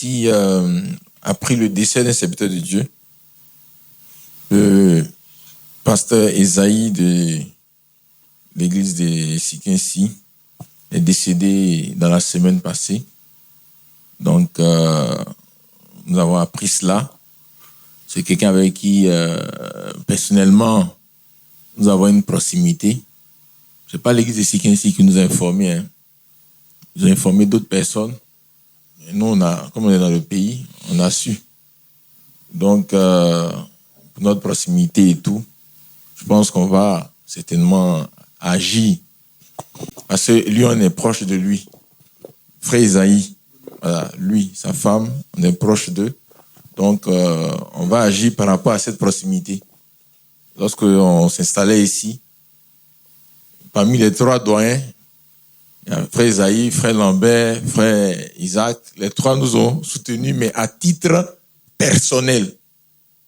aussi appris le décès d'un serviteur de Dieu, le pasteur Esaïe de l'église de Sikinsi est décédé dans la semaine passée. Donc, nous avons appris cela. C'est quelqu'un avec qui, personnellement, nous avons une proximité. Ce n'est pas l'église de Sikinsi qui nous a informés. Hein. Ils ont informé d'autres personnes. Et nous, comme on est dans le pays, on a su. Donc, pour notre proximité et tout, je pense qu'on va certainement agir. Parce que lui, on est proche de lui. Frère Esaïe, voilà, lui, sa femme, on est proche d'eux. Donc, on va agir par rapport à cette proximité. Lorsqu'on s'installait ici, parmi les 3 doyens, il y a frère Esaïe, frère Lambert, frère Isaac, les 3 nous ont soutenus, mais à titre personnel.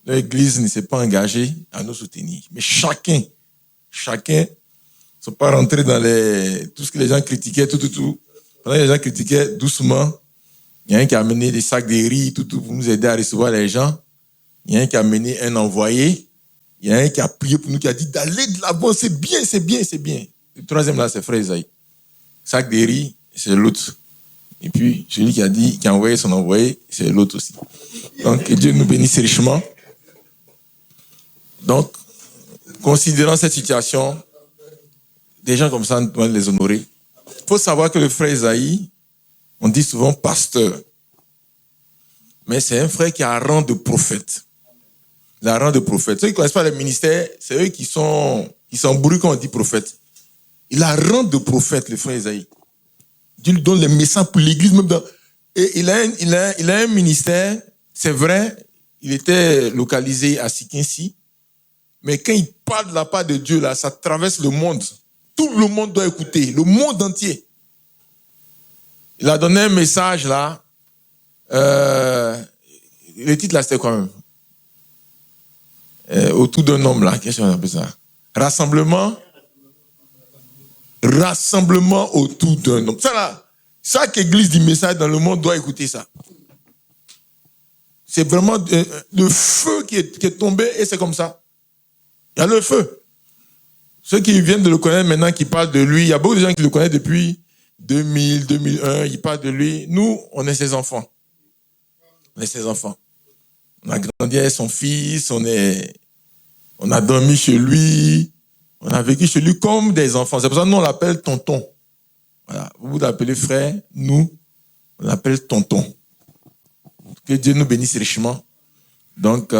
L'église ne s'est pas engagée à nous soutenir. Mais chacun, ne sont pas rentrés dans tout ce que les gens critiquaient, tout. Pendant que les gens critiquaient doucement, il y a un qui a amené des sacs de riz, tout, pour nous aider à recevoir les gens. Il y a un qui a amené un envoyé. Il y a un qui a prié pour nous, qui a dit d'aller de l'avant, c'est bien. Le 3e là, c'est frère Esaïe. Sac de riz, c'est l'autre. Et puis, celui qui a envoyé son envoyé, c'est l'autre aussi. Donc, que Dieu nous bénisse richement. Donc, considérant cette situation, des gens comme ça, nous devons les honorer. Il faut savoir que le frère Esaïe, on dit souvent pasteur. Mais c'est un frère qui a un rang de prophète. Il a un rang de prophète. Ceux qui ne connaissent pas le ministère, c'est eux qui s'embrouillent quand on dit prophète. Il a un rang de prophète, le frère Esaïe. Dieu lui donne les messages pour l'église. Et il a un ministère, c'est vrai, il était localisé à Sikinsi. Mais quand il parle de la part de Dieu, là, ça traverse le monde. Tout le monde doit écouter, le monde entier. Il a donné un message, là. Le titre, là, c'était quoi même autour d'un homme, là. Qu'est-ce qu'on appelle ça? Rassemblement autour d'un homme. Ça, là, chaque église du message dans le monde doit écouter ça. C'est vraiment le feu qui est tombé et c'est comme ça. Il y a le feu. Ceux qui viennent de le connaître maintenant, qui parlent de lui, il y a beaucoup de gens qui le connaissent depuis 2000, 2001, ils parlent de lui. Nous, on est ses enfants. On a grandi avec son fils, on a dormi chez lui, on a vécu chez lui comme des enfants. C'est pour ça que nous, on l'appelle tonton. Voilà. Vous l'appelez frère, nous, on l'appelle tonton. Que Dieu nous bénisse richement. Donc,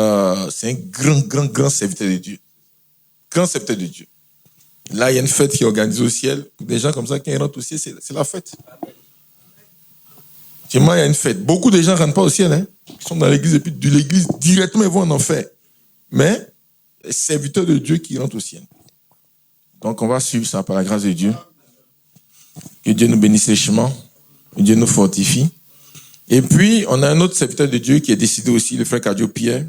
c'est un grand serviteur de Dieu. Grand serviteur de Dieu. Là, il y a une fête qui est organisée au ciel. Pour des gens comme ça, quand ils rentrent au ciel, c'est la fête. Chez moi, il y a une fête. Beaucoup de gens ne rentrent pas au ciel. Hein. Ils sont dans l'église et puis de l'église, directement, ils vont en enfer. Mais, les serviteurs de Dieu qui rentrent au ciel. Donc, on va suivre ça par la grâce de Dieu. Que Dieu nous bénisse richement. Que Dieu nous fortifie. Et puis, on a un autre serviteur de Dieu qui est décédé aussi, le frère Cadio Pierre.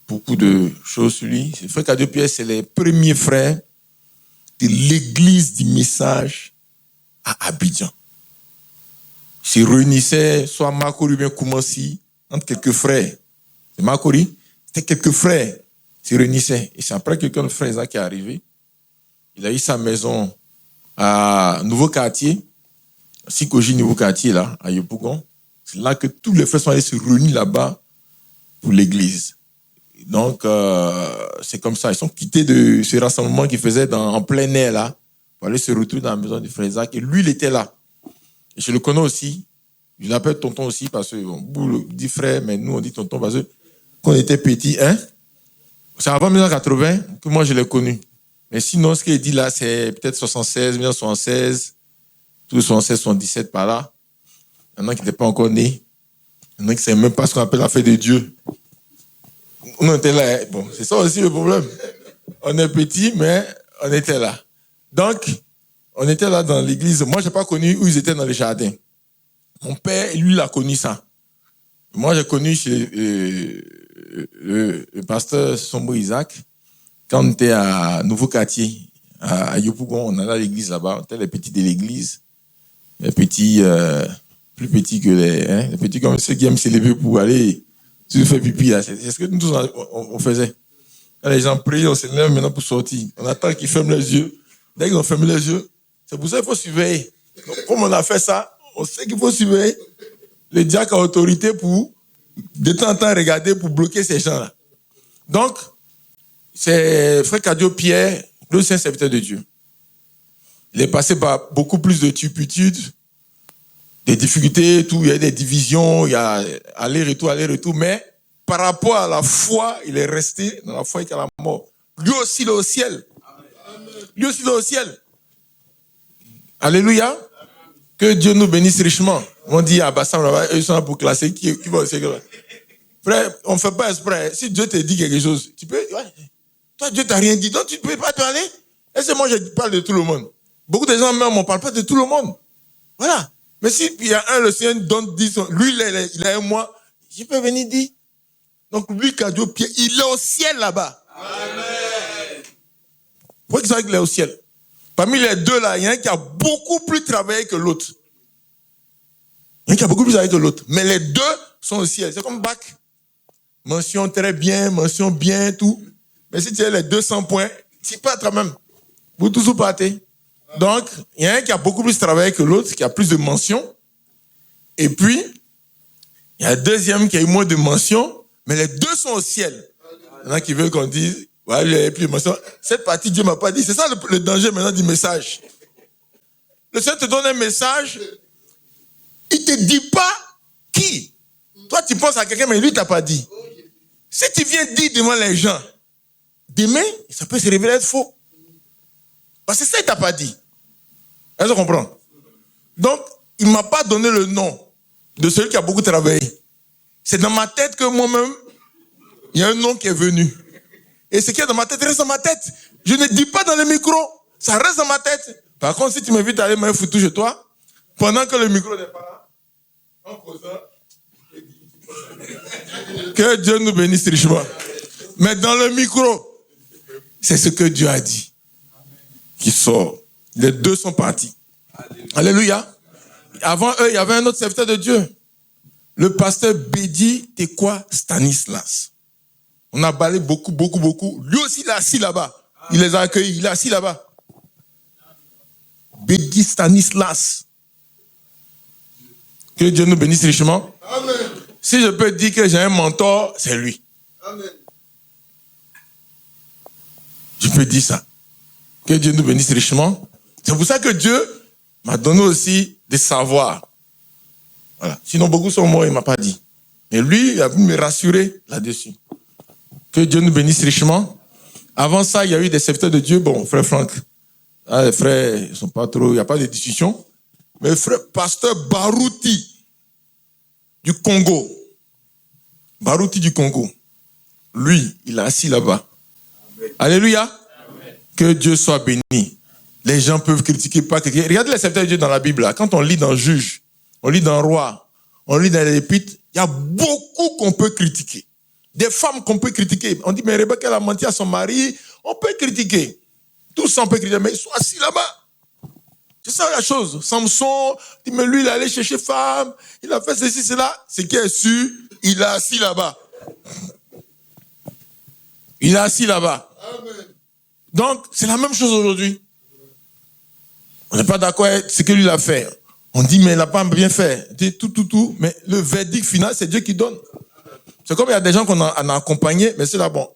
Beaucoup de choses sur lui. Le frère Cadio Pierre, c'est les premiers frères de l'église du message à Abidjan. Ils se réunissaient, soit Makori ou bien Koumansi, entre quelques frères. C'est Makori, c'était quelques frères qui se réunissaient. Et c'est après quelqu'un de frère Isaac qui est arrivé. Il a eu sa maison à Nouveau Quartier, Sikoji Nouveau Quartier, là, à Yopougon. C'est là que tous les frères sont allés se réunir là-bas pour l'église. Donc, c'est comme ça. Ils sont quittés de ce rassemblement qu'ils faisaient en plein air, là, pour aller se retrouver dans la maison du frère Isaac. Et lui, il était là. Et je le connais aussi. Je l'appelle tonton aussi parce que, vous dit frère, mais nous, on dit tonton parce que, quand on était petit, hein, c'est avant 1980 que moi, je l'ai connu. Mais sinon, ce qu'il dit là, c'est peut-être 1976, tout 76, 77 par là. Il y en a qui n'étaient pas encore nés. Il y en a qui ne savaient même pas ce qu'on appelle la fête de Dieu. On était là. Hein. Bon, c'est ça aussi le problème. On est petit, mais on était là. Donc, on était là dans l'église. Moi, je n'ai pas connu où ils étaient dans les jardins. Mon père, lui, il a connu ça. Moi, j'ai connu chez le pasteur Sombo Isaac, quand on était à Nouveau Quartier, à Yopougon, on allait à l'église là-bas. On était les petits de l'église. Les petits plus petits que les petits comme ceux qui aiment s'élever pour aller se faire pipi là. C'est ce que nous tous on faisait. Quand les gens prient, on s'élève maintenant pour sortir. On attend qu'ils ferment les yeux. Dès qu'ils ont fermé les yeux, c'est pour ça qu'il faut surveiller. Donc, comme on a fait ça, on sait qu'il faut surveiller. Le diacre a autorité pour de temps en temps regarder pour bloquer ces gens-là. Donc, c'est Frère Cadio Pierre, le saint serviteur de Dieu. Il est passé par beaucoup plus de turpitudes, des difficultés, tout. Il y a des divisions, il y a aller-retour, mais par rapport à la foi, il est resté dans la foi jusqu'à la mort. Lui aussi, il est au ciel. Lui aussi, il est au ciel. Alléluia. Que Dieu nous bénisse richement. On dit à Bassam, ils sont là pour classer qui va au ciel. Frère, on ne fait pas exprès. Si Dieu te dit quelque chose, tu peux. Ouais. Toi, Dieu t'a rien dit, donc tu ne peux pas te parler. Et c'est moi, je parle de tout le monde. Beaucoup de gens, même, on ne parle pas de tout le monde. Voilà. Mais si il y a un, le Seigneur donne 10, lui, il a un mois, je peux venir dire. Donc, lui, Cadio Pierre, il est au ciel là-bas. Amen. Pourquoi il savait qu'il est au ciel? Parmi les deux là, il y en a un qui a beaucoup plus travaillé que l'autre. Il y en a un qui a beaucoup plus travaillé que l'autre. Mais les deux sont au ciel. C'est comme bac. Mention très bien, mention bien, tout. Mais si tu as les 200 points, tu pars quand même. Vous tous vous partez. Donc, il y en a un qui a beaucoup plus travaillé que l'autre, qui a plus de mentions. Et puis, il y a un deuxième qui a eu moins de mentions, mais les deux sont au ciel. Il y en a qui veulent qu'on dise, ouais, il y a plus de mentions. Cette partie, Dieu ne m'a pas dit. C'est ça le danger maintenant du message. Le Seigneur te donne un message, il ne te dit pas qui. Toi, tu penses à quelqu'un, mais lui, il ne t'a pas dit. Si tu viens dire devant les gens, demain, ça peut se révéler être faux. Parce que ça, il ne t'a pas dit. Est-ce que tu comprends? Donc, il ne m'a pas donné le nom de celui qui a beaucoup travaillé. C'est dans ma tête que moi-même, il y a un nom qui est venu. Et ce qui est dans ma tête reste dans ma tête. Je ne dis pas dans le micro, ça reste dans ma tête. Par contre, si tu m'invites à aller me foutre chez toi, pendant que le micro n'est pas là, en causant, que Dieu nous bénisse richement. Mais dans le micro, c'est ce que Dieu a dit qui sort. Les deux sont partis. Alléluia. Avant eux, il y avait un autre serviteur de Dieu. Le pasteur Bédi Tekwa Stanislas. On a parlé beaucoup. Lui aussi, il est assis là-bas. Il les a accueillis. Il est assis là-bas. Bédi Stanislas. Que Dieu nous bénisse richement. Amen. Si je peux dire que j'ai un mentor, c'est lui. Amen. Je peux dire ça. Que Dieu nous bénisse richement. C'est pour ça que Dieu m'a donné aussi des savoirs. Voilà. Sinon, beaucoup sont morts, il ne m'a pas dit. Mais lui, il a pu me rassurer là-dessus. Que Dieu nous bénisse richement. Avant ça, il y a eu des serviteurs de Dieu. Bon, frère Franck, les frères, ils sont pas trop, il n'y a pas de discussion. Mais frère, pasteur Barouti du Congo. Barouti du Congo. Lui, il est assis là-bas. Amen. Alléluia. Amen. Que Dieu soit béni. Les gens peuvent critiquer, pas critiquer. Regardez les serviteurs de Dieu dans la Bible. Là. Quand on lit dans Juge, on lit dans Roi, on lit dans les Épîtres, il y a beaucoup qu'on peut critiquer. Des femmes qu'on peut critiquer. On dit, mais Rebecca, elle a menti à son mari. On peut critiquer. Tout ça, on peut critiquer. Mais ils sont assis là-bas. C'est ça la chose. Samson, dit, mais lui, il est allé chercher femme. Il a fait ceci, cela. Ce qui est sûr, il est assis là-bas. Il est assis là-bas. Amen. Donc, c'est la même chose aujourd'hui. On n'est pas d'accord avec ce que lui a fait. On dit, mais il n'a pas bien fait. Il dit tout. Mais le verdict final, c'est Dieu qui donne. C'est comme il y a des gens qu'on a accompagnés, mais c'est là, bon.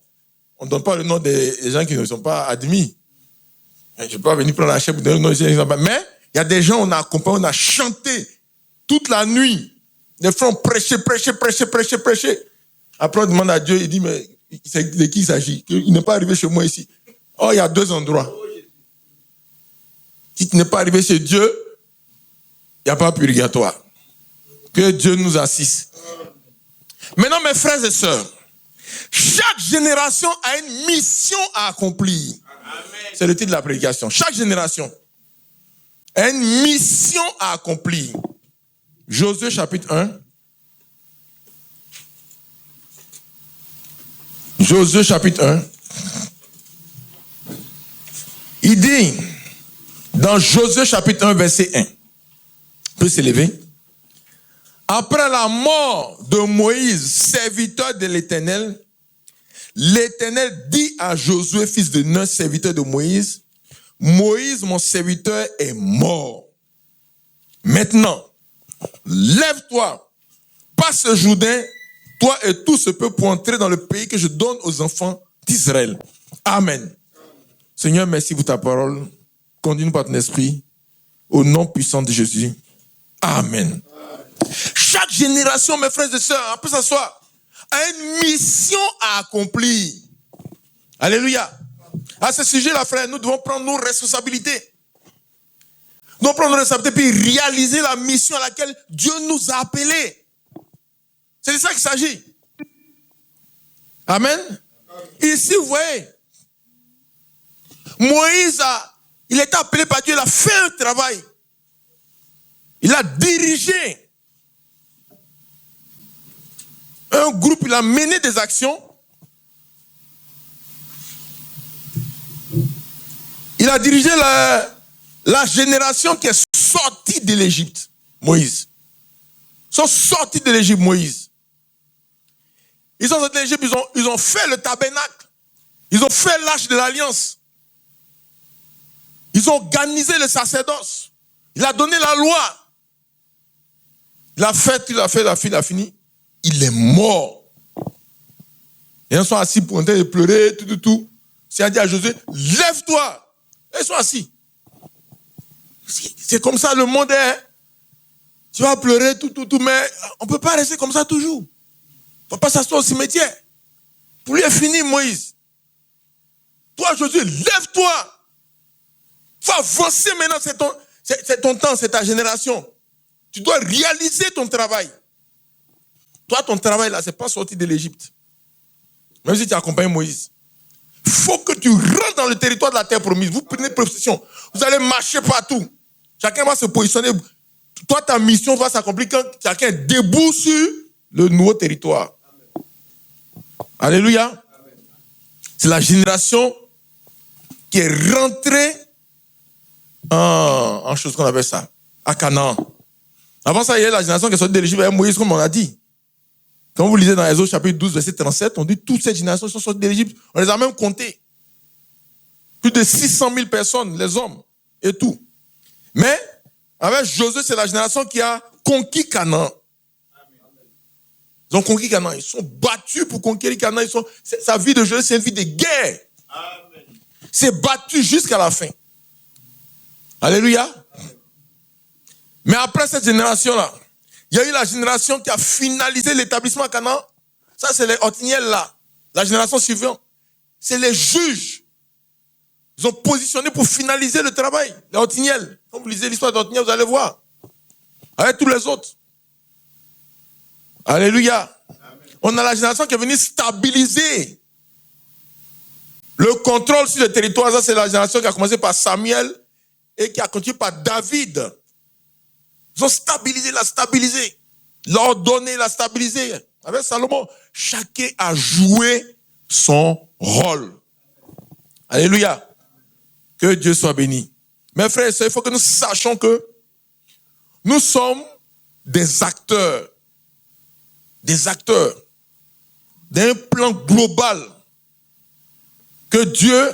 On ne donne pas le nom des gens qui ne sont pas admis. Je ne vais pas venir prendre la chaîne pour donner le nom des gens. Mais il y a des gens, on a accompagné, on a chanté toute la nuit. Les frères ont prêché. Après, on demande à Dieu, il dit, mais de qui il s'agit? Il n'est pas arrivé chez moi ici. Oh, il y a 2 endroits. Si tu n'es pas arrivé chez Dieu, il n'y a pas purgatoire. Que Dieu nous assiste. Maintenant, mes frères et sœurs, chaque génération a une mission à accomplir. Amen. C'est le titre de la prédication. Chaque génération a une mission à accomplir. Josué chapitre 1. Josué chapitre 1. Il dit, dans Josué chapitre 1, verset 1, on peut s'élever. Après la mort de Moïse, serviteur de l'Éternel, l'Éternel dit à Josué, fils de Nun, serviteur de Moïse, Moïse, mon serviteur, est mort. Maintenant, lève-toi, passe le Jourdain, toi et tout ce peuple, pour entrer dans le pays que je donne aux enfants d'Israël. Amen. Seigneur, merci pour ta parole. Conduis-nous par ton esprit. Au nom puissant de Jésus. Amen. Chaque génération, mes frères et sœurs, on peut s'asseoir, a une mission à accomplir. Alléluia. À ce sujet-là, frère, nous devons prendre nos responsabilités. Nous devons prendre nos responsabilités puis réaliser la mission à laquelle Dieu nous a appelés. C'est de ça qu'il s'agit. Amen. Ici, vous voyez, Moïse, il était appelé par Dieu, il a fait un travail. Il a dirigé un groupe, il a mené des actions. Il a dirigé la génération qui est sortie de l'Égypte, Moïse. Ils sont sortis de l'Égypte, Moïse. Ils sont sortis de l'Égypte, ils ont fait le tabernacle. Ils ont fait l'arche de l'alliance. Ils ont organisé le sacerdoce. Il a donné la loi. Il a fini. Il est mort. Et ils sont assis pour entrer de pleurer, tout. C'est à dire à Josué, lève-toi. Et ils sont assis. C'est comme ça le monde est. Tu vas pleurer, tout, mais on ne peut pas rester comme ça toujours. Il ne faut pas s'asseoir au cimetière. Pour lui est fini, Moïse. Toi, Josué, lève-toi. Il faut avancer maintenant, c'est ton temps, c'est ta génération. Tu dois réaliser ton travail. Toi, ton travail là, c'est pas sorti de l'Égypte. Même si tu accompagnes Moïse. Il faut que tu rentres dans le territoire de la terre promise. Vous prenez possession. Vous allez marcher partout. Chacun va se positionner. Toi, ta mission va s'accomplir quand chacun est debout sur le nouveau territoire. Alléluia. Amen. C'est la génération qui est rentrée en chose qu'on appelle ça, à Canaan. Avant ça, il y a la génération qui est sortie de l'Égypte avec Moïse, comme on a dit. Quand vous lisez dans Exode chapitre 12, verset 37, on dit que toutes ces générations sont sorties de l'Égypte. On les a même comptées. Plus de 600 000 personnes, les hommes et tout. Mais, avec Josué, c'est la génération qui a conquis Canaan. Ils ont conquis Canaan. Ils sont battus pour conquérir Canaan. Sa vie de Josué, c'est une vie de guerre. Amen. C'est battu jusqu'à la fin. Alléluia. Amen. Mais après cette génération-là, il y a eu la génération qui a finalisé l'établissement à Canaan. Ça, c'est les Othniel là. La génération suivante. C'est les juges. Ils ont positionné pour finaliser le travail. Les Othniel. Quand vous lisez l'histoire d'Othniel, vous allez voir. Avec tous les autres. Alléluia. Amen. On a la génération qui est venue stabiliser le contrôle sur le territoire. Ça, c'est la génération qui a commencé par Samuel et qui a continué par David. Ils ont stabilisé, l'ordonné, la stabilisé. Avec Salomon, chacun a joué son rôle. Alléluia. Que Dieu soit béni. Mes frères et sœurs, il faut que nous sachions que nous sommes des acteurs d'un plan global que Dieu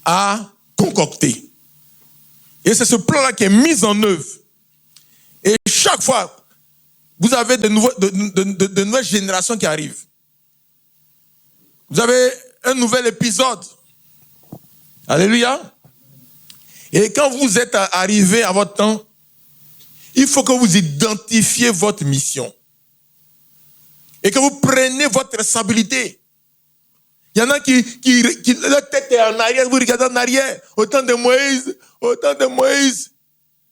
a concocté. Et c'est ce plan-là qui est mis en œuvre. Et chaque fois, vous avez de nouvelles générations qui arrivent. Vous avez un nouvel épisode. Alléluia. Et quand vous êtes arrivé à votre temps, il faut que vous identifiez votre mission. Et que vous preniez votre responsabilité. Il y en a qui leur tête est en arrière, vous regardez en arrière. Au temps de Moïse.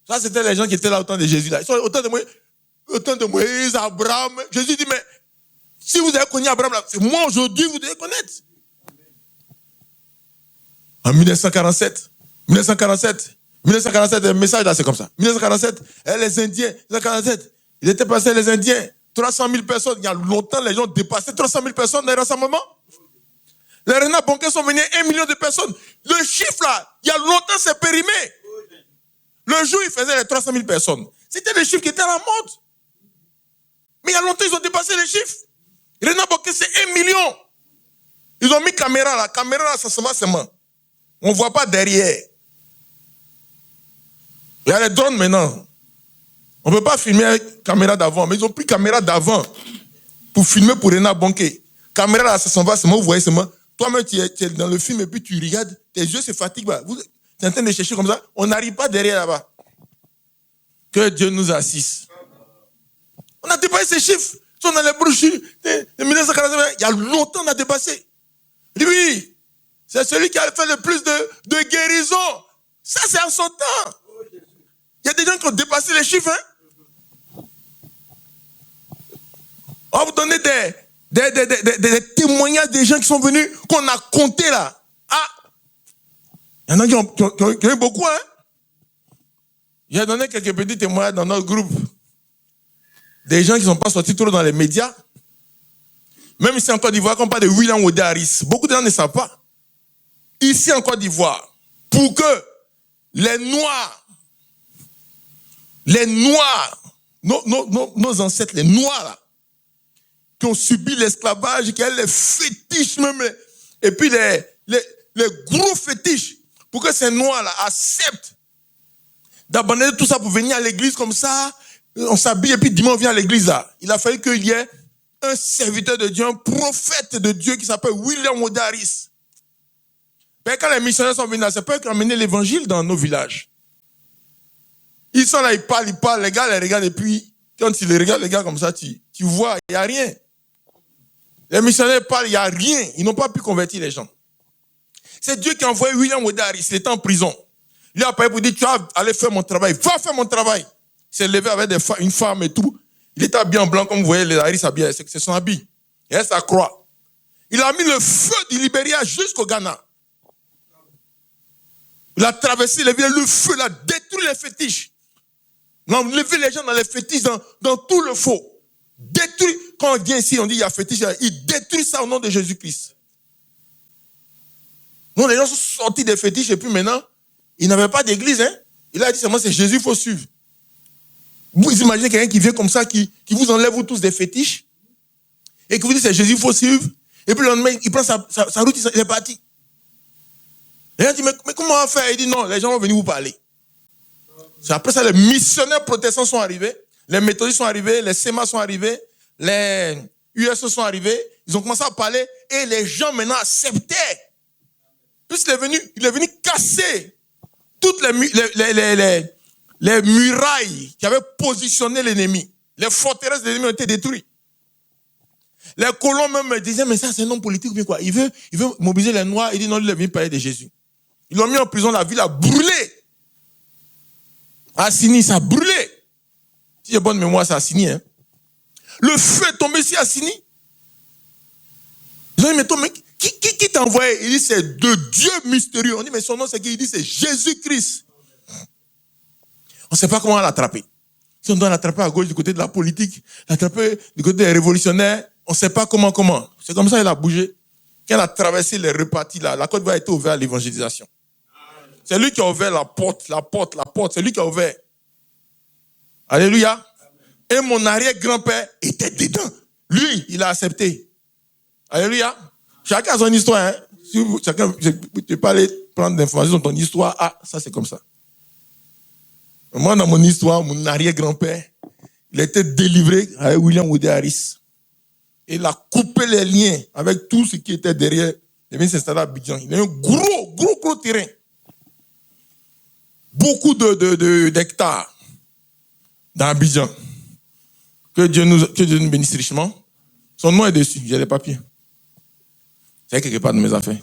Ça, c'était les gens qui étaient là au temps de Jésus. Là. Ils sont au temps de Moïse, Abraham. Jésus dit, mais si vous avez connu Abraham, là, c'est moi aujourd'hui, vous devez connaître. En 1947, le message là, c'est comme ça. 1947, les Indiens, 1947, il était passé les Indiens, 300 000 personnes. Il y a longtemps, les gens dépassaient 300 000 personnes dans les rassemblements. Les renards banquets sont venus 1 million de personnes. Le chiffre là, il y a longtemps, c'est périmé. Le jour, il faisait les 300 000 personnes. C'était les chiffres qui étaient à la mode. Mais il y a longtemps, ils ont dépassé les chiffres. Rena Bokeh, c'est 1 million. Ils ont mis caméra là. Caméra là, ça se voit seulement. On ne voit pas derrière. Il y a les drones maintenant. On ne peut pas filmer avec caméra d'avant, mais ils ont pris caméra d'avant pour filmer pour Rena Bokeh. Caméra là, ça s'en va seulement, vous voyez seulement. Toi-même, tu es dans le film et puis tu regardes, tes yeux se fatiguent. Tu es en train de chercher comme ça. On n'arrive pas derrière là-bas. Que Dieu nous assiste. On a dépassé ces chiffres. Ils sont dans les brochures de 1945. Il y a longtemps, on a dépassé. Lui, c'est celui qui a fait le plus de guérison. Ça, c'est en son temps. Il y a des gens qui ont dépassé les chiffres. Hein? On va vous donner des témoignages des gens qui sont venus, qu'on a compté là. Ah! Il y en a qui ont eu beaucoup. Hein? J'ai donné quelques petits témoignages dans notre groupe. Des gens qui ne sont pas sortis trop dans les médias. Même ici en Côte d'Ivoire, quand on parle de William Wodé Harris, beaucoup de gens ne savent pas. Ici en Côte d'Ivoire, pour que les Noirs, nos ancêtres, les Noirs, là, qui ont subi l'esclavage, qui ont les fétiches même, et puis les gros fétiches, pour que ces Noirs-là acceptent d'abandonner tout ça pour venir à l'église comme ça, on s'habille et puis dimanche on vient à l'église là. Il a fallu qu'il y ait un serviteur de Dieu, un prophète de Dieu qui s'appelle William Wodé Harris. Mais quand les missionnaires sont venus là, c'est pas eux qui ont amené l'évangile dans nos villages. Ils sont là, ils parlent, les gars les regardent et puis quand ils les regardent, les gars comme ça, tu vois, il n'y a rien. Les missionnaires parlent, il n'y a rien. Ils n'ont pas pu convertir les gens. C'est Dieu qui a envoyé William Wodé Harris. Il était en prison. Il a parlé pour dire, tu vas aller faire mon travail. Va faire mon travail. Il s'est levé avec une femme et tout. Il était habillé en blanc, comme vous voyez, les Harris habillés. C'est son habit. Et sa croix. Il a mis le feu du Libéria jusqu'au Ghana. Il a traversé le feu, il a détruit les fétiches. Il a enlevé les gens dans les fétiches, dans tout le faux. Détruit. Quand on vient ici, on dit il y a fétiche. Il détruit ça au nom de Jésus-Christ. Non, les gens sont sortis des fétiches et puis maintenant, ils n'avaient pas d'église. Hein? Il a dit seulement c'est Jésus, il faut suivre. Vous imaginez quelqu'un qui vient comme ça, qui vous enlève vous tous des fétiches et qui vous dit c'est Jésus, il faut suivre. Et puis le lendemain, il prend sa route, il est parti. Et il dit mais comment on va faire? Il dit non, les gens vont venir vous parler. C'est après ça, les missionnaires protestants sont arrivés, les méthodistes sont arrivés, les SEMA sont arrivés, les USE sont arrivés. Ils ont commencé à parler et les gens maintenant acceptaient. Puisqu'il il est venu casser toutes les murailles qui avaient positionné l'ennemi. Les forteresses de l'ennemi ont été détruites. Les colons même me disaient, mais ça c'est un homme politique ou bien quoi? Il veut mobiliser les Noirs. Il dit non, il est venu parler de Jésus. Ils l'ont mis en prison, la ville a brûlé. Assini, ça a brûlé. Si j'ai bonne mémoire, c'est Assini. Hein? Le feu est tombé ici à Assini. Ils ont dit, mais toi, mec, qui t'a envoyé? Il dit, c'est de Dieu mystérieux. On dit, mais son nom, c'est qui? Il dit, c'est Jésus-Christ. On ne sait pas comment l'attraper. Si on doit l'attraper à gauche, du côté de la politique, l'attraper du côté des révolutionnaires, on ne sait pas comment. C'est comme ça qu'il a bougé. Quand il a traversé les repartis, là, la Côte d'Ivoire a été ouverte à l'évangélisation. C'est lui qui a ouvert la porte. C'est lui qui a ouvert. Alléluia. Et mon arrière-grand-père était dedans. Lui, il a accepté. Alléluia. Chacun a son histoire. Hein. Si chacun, tu ne peux pas aller prendre d'informations dans ton histoire. Ah, ça c'est comme ça. Moi, dans mon histoire, mon arrière-grand-père, il a été délivré avec William Wodé Harris. Et il a coupé les liens avec tout ce qui était derrière. Il vient s'installer à Abidjan. Il a un gros terrain. Beaucoup d'hectares dans Abidjan. Que Dieu nous bénisse richement. Son nom est dessus, j'ai les papiers. C'est quelque part dans mes affaires.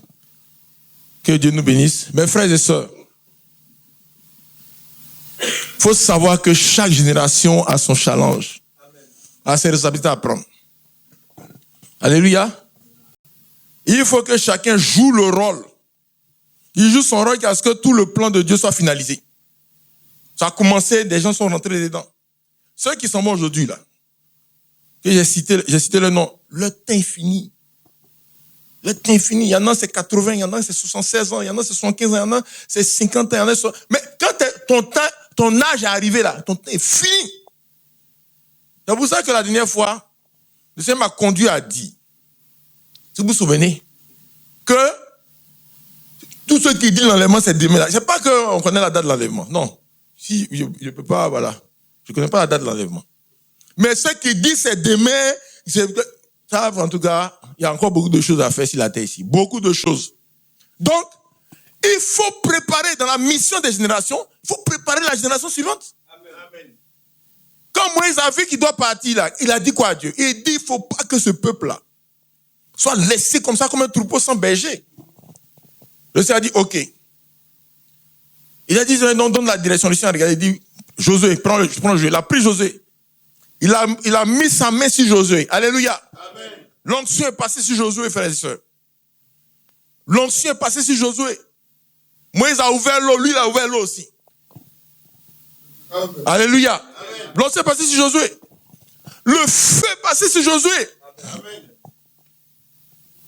Que Dieu nous bénisse. Mes frères et sœurs, il faut savoir que chaque génération a son challenge, a ses responsabilités à prendre. Alléluia. Il faut que chacun joue le rôle. Il joue son rôle jusqu'à ce que tout le plan de Dieu soit finalisé. Ça a commencé, des gens sont rentrés dedans. Ceux qui sont morts aujourd'hui, là, que j'ai cité le nom, le temps est fini. Le temps est fini. Il y en a, c'est 80, il y en a, c'est 76 ans, il y en a, c'est 75 ans, il y en a, c'est 50 ans, il y en a, mais ton âge est arrivé là. Ton temps est fini. C'est pour ça que la dernière fois, le Seigneur m'a conduit à dire, si vous vous souvenez, que tout ce qui dit l'enlèvement, c'est demain. C'est pas qu'on connaît la date de l'enlèvement. Non. Si je ne peux pas, voilà. Je ne connais pas la date de l'enlèvement. Mais ce qui dit c'est demain, ça, en tout cas, il y a encore beaucoup de choses à faire sur la terre ici. Beaucoup de choses. Donc, il faut préparer dans la mission des générations, il faut préparer la génération suivante. Amen. Quand Moïse a vu qu'il doit partir là, il a dit quoi à Dieu? Il dit, il ne faut pas que ce peuple-là soit laissé comme ça, comme un troupeau sans berger. Le Seigneur a dit, ok. Il a dit, non, donne la direction. Le Seigneur a regardé, il dit, Josué, prends le Josué. Il a pris Josué. Il a mis sa main sur Josué. Alléluia. L'onction est passée sur Josué, frères et sœurs. L'onction est passée sur Josué. Moïse a ouvert l'eau, lui il a ouvert l'eau aussi. Amen. Alléluia. L'onction est passée sur Josué. Le feu est passé sur Josué. Amen.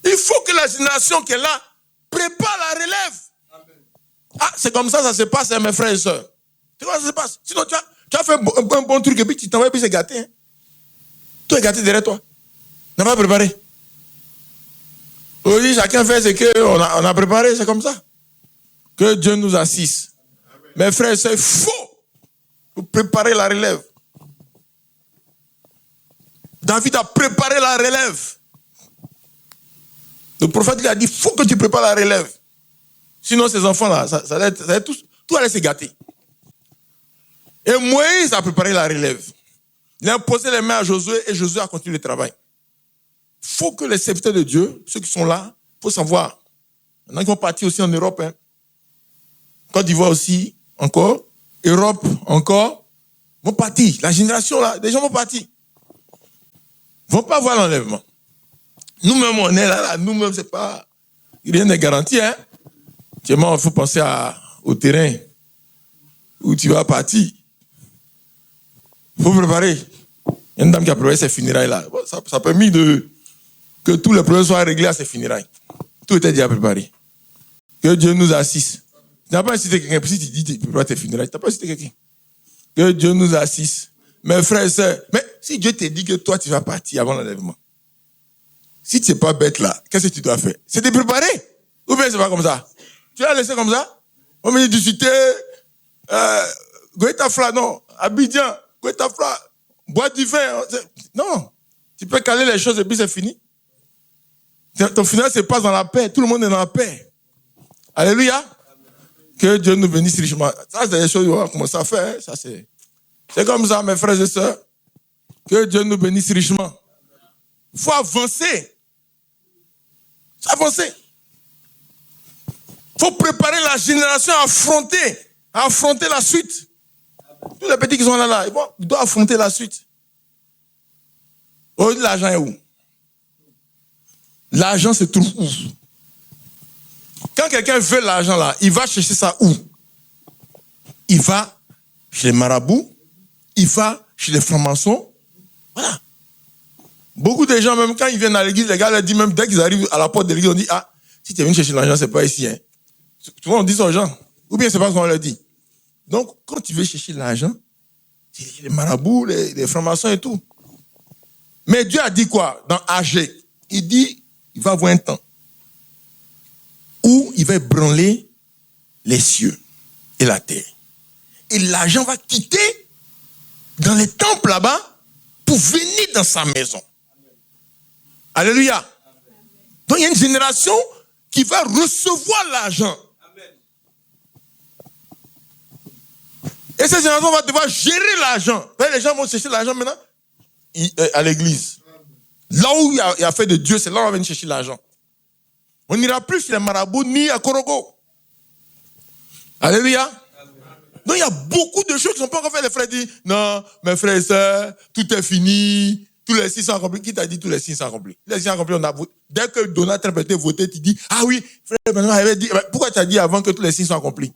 Il faut que la génération qui est là prépare la relève. Amen. Ah, c'est comme ça se passe, hein, mes frères et sœurs. C'est comme ça se passe. Sinon, tu as fait un bon truc et puis tu t'en vas et puis c'est gâté. Hein. Tout est gâté derrière toi. Tu n'as pas préparé. Aujourd'hui, chacun fait ce qu'on a préparé, c'est comme ça. Que Dieu nous assiste. Amen. Mes frères et sœurs, il faut préparer la relève. David a préparé la relève. Le prophète lui a dit, il faut que tu prépares la relève. Sinon, ces enfants-là, ça va être tout allait se gâter. Et Moïse a préparé la relève. Il a posé les mains à Josué et Josué a continué le travail. Il faut que les serviteurs de Dieu, ceux qui sont là, il faut savoir. Il y en a qui vont partir aussi en Europe. Hein. Côte d'Ivoire aussi, encore. Europe, encore. Vont partir. La génération là, des gens vont partir. Ils ne vont pas voir l'enlèvement. Nous-mêmes, on est là. Nous-mêmes, c'est pas... Rien n'est garanti. Hein. Seulement, il faut penser au terrain où tu vas partir. Il faut préparer. Il y a une dame qui a préparé ses funérailles là. Bon, ça a permis que tous les problèmes soient réglés à ses funérailles. Tout était déjà préparé. Que Dieu nous assiste. Tu n'as pas incité quelqu'un. Si tu dis que tu prépares tes funérailles, tu n'as pas incité quelqu'un. Que Dieu nous assiste. Mes frères et sœurs, mais si Dieu te dit que toi tu vas partir avant l'enlèvement, si tu n'es pas bête là, qu'est-ce que tu dois faire? C'est te préparer. Ou bien c'est pas comme ça? Tu vas laisser comme ça? On me dit du cité, Goetafla, non, Abidjan, Goetafla, bois du vin. Non. Tu peux caler les choses et puis c'est fini. Ton final se passe dans la paix. Tout le monde est dans la paix. Alléluia. Que Dieu nous bénisse richement. Ça, c'est des choses qu'on va commencer à faire. Hein. Ça, c'est comme ça, mes frères et sœurs. Que Dieu nous bénisse richement. Il faut avancer. Il faut avancer. Il faut préparer la génération à affronter la suite. Tous les petits qui sont là, ils doivent affronter la suite. Aujourd'hui, l'argent est où? L'argent se trouve où? Quand quelqu'un veut l'argent là, il va chercher ça où? Il va chez les marabouts, il va chez les francs-maçons. Voilà. Beaucoup de gens, même quand ils viennent à l'église, les gars leur disent, même dès qu'ils arrivent à la porte de l'église, on dit, ah, si tu es venu chercher l'argent, c'est pas ici. Hein. Souvent, on dit ça aux gens. Ou bien c'est pas ce qu'on leur dit. Donc, quand tu veux chercher l'argent, c'est les marabouts, les francs-maçons et tout. Mais Dieu a dit quoi dans Agé? Il dit, il va avoir un temps où il va ébranler les cieux et la terre. Et l'argent va quitter dans les temples là-bas pour venir dans sa maison. Alléluia. Donc il y a une génération qui va recevoir l'argent. Et cette génération va devoir gérer l'argent. Les gens vont chercher l'argent maintenant à l'église. Là où il y a fait de Dieu, c'est là où on va venir chercher l'argent. On n'ira plus chez les marabouts ni à Korogo. Alléluia. Donc il y a beaucoup de choses qui ne sont pas encore faites. Les frères disent, non, mes frères et sœurs, tout est fini. Tous les signes sont accomplis. Qui t'a dit tous les signes sont accomplis? Les signes sont accomplis, on a voté. Dès que Donald Trump a été voté, tu dis, ah oui, frère, maintenant, avait dit, pourquoi tu as dit avant que tous les signes soient accomplis?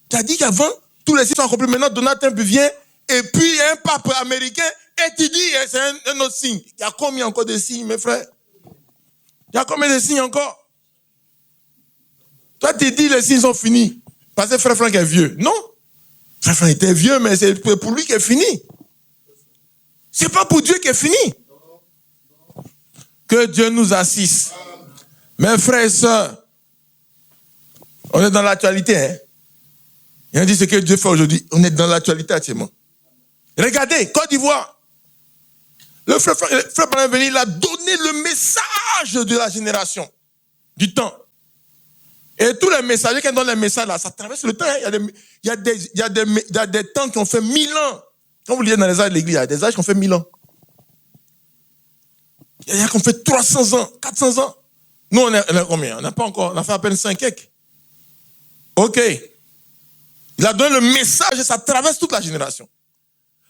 Tu as dit qu'avant, tous les signes sont accomplis. Maintenant, Donald Trump vient, et puis il y a un pape américain, et tu dis, c'est un autre signe. Il y a combien encore de signes, mes frères? Il y a combien de signes encore? Toi, tu dis, les signes sont finis. Parce que frère Franck est vieux. Non. Frère Franck était vieux, mais c'est pour lui qu'est fini. C'est pas pour Dieu qu'est fini. Que Dieu nous assiste. Mes frères et sœurs, on est dans l'actualité. Hein? Et on dit ce que Dieu fait aujourd'hui. On est dans l'actualité actuellement. Regardez, Côte d'Ivoire. Le frère Branham est venu, il a donné le message de la génération, du temps. Et tous les messagers qui donnent les messages là, ça traverse le temps. Hein? Il y a des temps qui ont fait 1000 ans. Quand vous lisez dans les âges de l'église, il y a des âges qui ont fait 1000 ans. Il y a qui ont fait 300 ans, 400 ans. Nous, on a combien? On n'a pas encore, on a fait à peine 5 quelques. Ok. Il a donné le message et ça traverse toute la génération.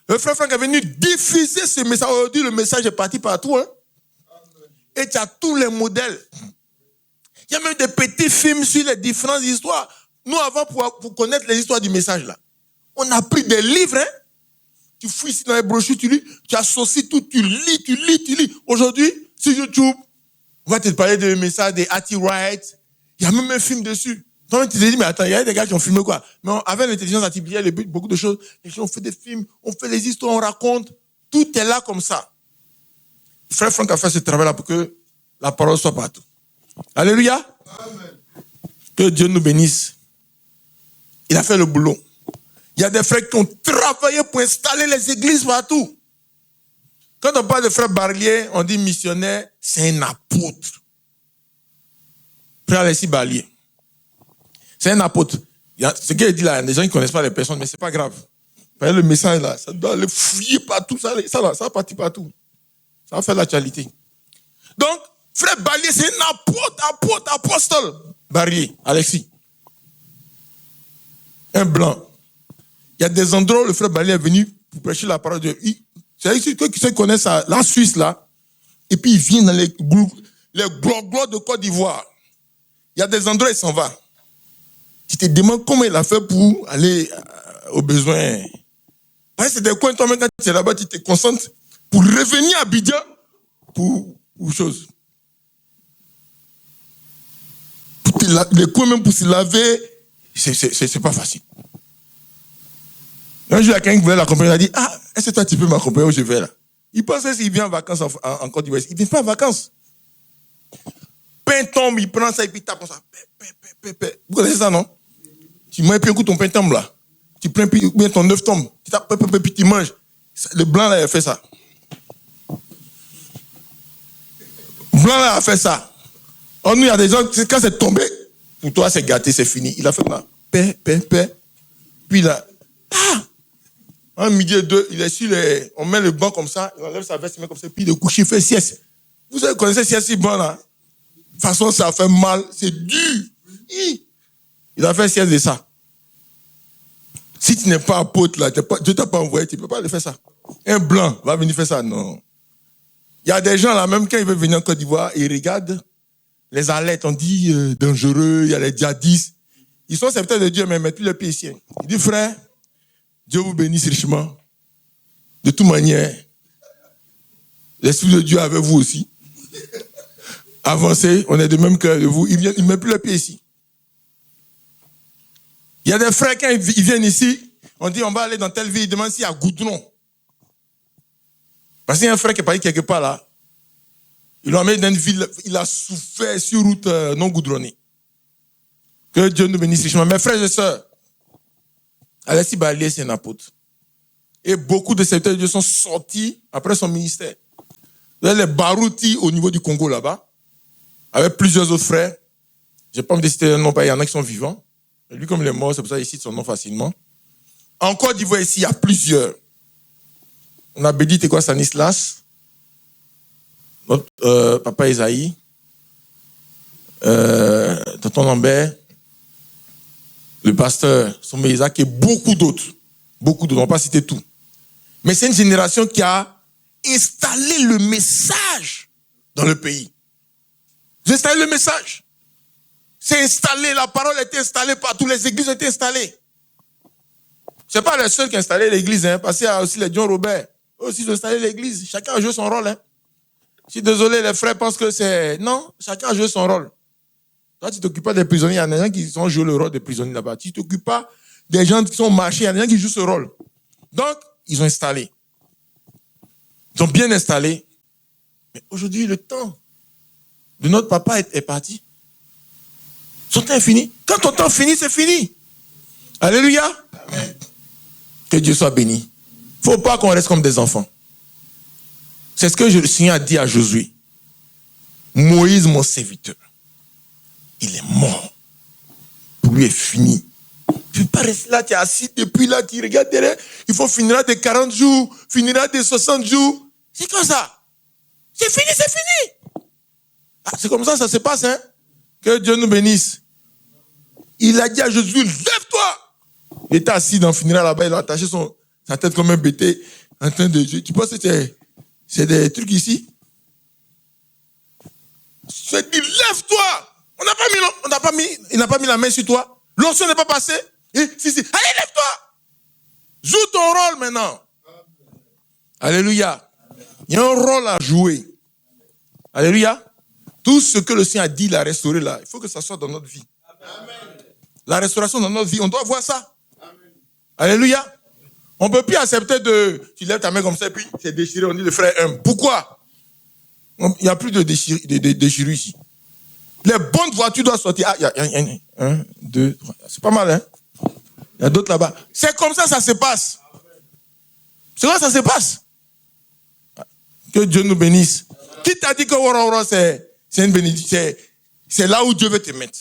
Le frère Franck est venu diffuser ce message. Aujourd'hui, le message est parti partout. Hein? Et tu as tous les modèles. Il y a même des petits films sur les différentes histoires. Nous, avant, pour connaître les histoires du message, là, on a pris des livres. Hein? Tu fouilles ici dans les brochures, tu lis, tu associes tout, tu lis. Aujourd'hui, sur YouTube, on va te parler de messages des Hattie Wright. Il y a même un film dessus. Toi, tu te dis, mais attends, il y a des gars qui ont filmé quoi? Mais avec l'intelligence artificielle, beaucoup de choses, les gens ont fait des films, on fait des histoires, on raconte. Tout est là comme ça. Frère Franck a fait ce travail-là pour que la parole soit partout. Alléluia. Amen. Que Dieu nous bénisse. Il a fait le boulot. Il y a des frères qui ont travaillé pour installer les églises partout. Quand on parle de frère Barlier, on dit missionnaire, c'est un apôtre. Frère Alexis Barlier. C'est un apôtre. Ce qu'il dit là, les gens ne connaissent pas les personnes, mais ce n'est pas grave. Le message là, ça doit le fouiller partout, ça va partir partout. Ça va faire l'actualité. Donc, frère Barlier, c'est un apostole. Barlier, Alexis. Un blanc. Il y a des endroits où le frère Barlier est venu pour prêcher la parole de Dieu. C'est ceux qui connaissent ça, la Suisse là, et puis il vient dans les gloires de Côte d'Ivoire. Il y a des endroits où il s'en va. Tu te demandes comment il a fait pour aller aux besoins. Parce que c'est des coins, toi-même, quand tu es là-bas, tu te concentres pour revenir à Abidjan pour chose. Les coins, même pour se laver, c'est pas facile. Un jour, il y a quelqu'un qui voulait l'accompagner, il a dit, ah, est-ce que toi, tu peux m'accompagner où je vais là? Il pensait qu'il vient en vacances en Côte d'Ivoire. Il ne vient pas en vacances. Pain tombe, il prend ça et puis il tape comme ça. Vous connaissez ça, non? Tu manges puis un coup ton pain tombe là. Tu prends puis bien ton œuf tombe. Tu tapes puis tu manges. Le blanc là, il a fait ça. Le blanc là, il a fait ça. Oh, nous, il y a des gens, quand c'est tombé, pour toi, c'est gâté, c'est fini. Il a fait là. Puis là, un midi et deux, il est sur on met le banc comme ça, il enlève sa veste, il met comme ça, puis il est couché, il fait sieste. Vous connaissez sieste si bon là? De toute façon, ça fait mal, c'est dur. Il a fait sieste de ça. Si tu n'es pas apôtre là, Dieu ne t'a pas envoyé, tu ne peux pas le faire ça. Un blanc va venir faire ça, non. Il y a des gens là, même quand ils veulent venir en Côte d'Ivoire, ils regardent les alertes, on dit dangereux, il y a les djihadistes. Ils sont serviteurs de Dieu, mais ils mettent plus le pied ici. Il dit, frère, Dieu vous bénisse richement. De toute manière, l'Esprit de Dieu est avec vous aussi. Avancez, on est de même cœur de vous. Ils ne mettent plus le pied ici. Il y a des frères, quand ils viennent ici, on dit on va aller dans telle ville, ils demandent s'il y a goudron. Parce qu'il y a un frère qui est parti quelque part là. Ils l'ont amené dans une ville, il a souffert sur route non goudronnée. Que Dieu nous bénisse richement. Mes frères et sœurs, Alexis Barlier, c'est un apôtre. Et beaucoup de serviteurs de Dieu sont sortis après son ministère. Vous avez les Barouti au niveau du Congo là-bas, avec plusieurs autres frères. Je n'ai pas me décider le nom, il y en a qui sont vivants. Mais lui, comme il est mort, c'est pour ça qu'il cite son nom facilement. En Côte d'Ivoire, ici, il y a plusieurs. On a Bédit et quoi, Stanislas, notre papa Isaïe, tonton Lambert, le pasteur Sommé Isaac et beaucoup d'autres. Beaucoup d'autres, on ne va pas citer tout. Mais c'est une génération qui a installé le message dans le pays. J'ai installé le message. C'est installé, la parole était installée partout, les églises étaient installées. Ce n'est pas les seuls qui ont installé l'église, hein, parce qu'il y a aussi les John Robert. Eux aussi, ils ont installé l'église. Chacun a joué son rôle. Hein. Je suis désolé, les frères pensent que c'est... Non, chacun a joué son rôle. Toi, tu ne t'occupes pas des prisonniers. Il y a des gens qui ont joué le rôle des prisonniers là-bas. Tu ne t'occupes pas des gens qui sont marchés, il y a des gens qui jouent ce rôle. Donc, ils ont installé. Ils ont bien installé. Mais aujourd'hui, le temps de notre papa est parti. Son temps est fini. Quand ton temps finit, c'est fini. Alléluia. Amen. Que Dieu soit béni. Il ne faut pas qu'on reste comme des enfants. C'est ce que le Seigneur a dit à Josué. Moïse, mon serviteur, il est mort. Pour lui, est fini. Tu ne peux pas rester là, tu es assis depuis là, tu regardes derrière. Il faut finir des 40 jours, finira des 60 jours. C'est comme ça. C'est fini, c'est fini. Ah, c'est comme ça se passe, hein. Que Dieu nous bénisse. Il a dit à Josué, lève-toi. Il était assis dans finira là-bas, il a attaché sa tête comme un bêté en train de jouer. Tu penses que c'est des trucs ici? Je dis, lève-toi. Il n'a pas mis la main sur toi. L'onction n'est pas passée. Et, si. Allez, lève-toi. Joue ton rôle maintenant. Alléluia. Il y a un rôle à jouer. Alléluia. Tout ce que le Seigneur a dit, il a restauré là. Il faut que ça soit dans notre vie. Amen. La restauration dans notre vie, on doit voir ça. Amen. Alléluia. On ne peut plus accepter tu lèves ta main comme ça et puis c'est déchiré, on dit le frère aime. Pourquoi? Il n'y a plus de déchirure ici. Les bonnes voitures doivent sortir. Ah, il y a un, deux, trois. C'est pas mal, hein? Il y a d'autres là-bas. C'est comme ça se passe. C'est comme ça se passe. Que Dieu nous bénisse. Qui t'a dit que Wara c'est une bénédiction? C'est là où Dieu veut te mettre.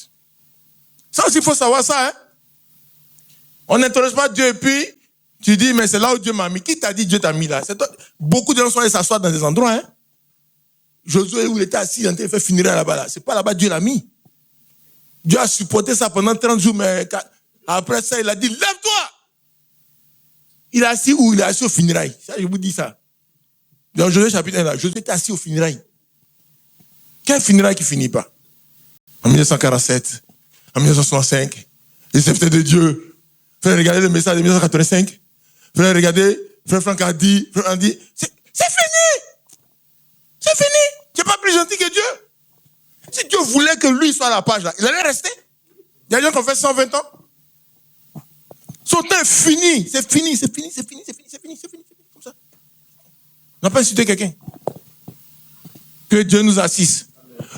Ça aussi, il faut savoir ça, hein? On n'interroge pas Dieu et puis tu dis, mais c'est là où Dieu m'a mis. Qui t'a dit Dieu t'a mis là? Beaucoup de gens sont allés s'asseoir dans des endroits, hein? Josué, où il était assis, il a fait finir là-bas. Là. C'est pas là-bas Dieu l'a mis. Dieu a supporté ça pendant 30 jours, mais après ça, il a dit, lève-toi! Il est assis où? Il est assis au funérailles. Ça, je vous dis ça. Dans Josué chapitre 1, là, Josué était assis au funérailles. Quel funérailles qui finit pas? En 1947, en 1965, les serviteurs de Dieu. Frère, regardez le message de 1985. Frère, regardez, frère Franck a dit, c'est fini! C'est fini. Tu n'es pas plus gentil que Dieu. Si Dieu voulait que lui soit à la page là, il allait rester. Il y a des gens qui ont fait 120 ans. Son temps est fini. C'est fini. Comme ça. On n'a pas insulté quelqu'un. Que Dieu nous assiste.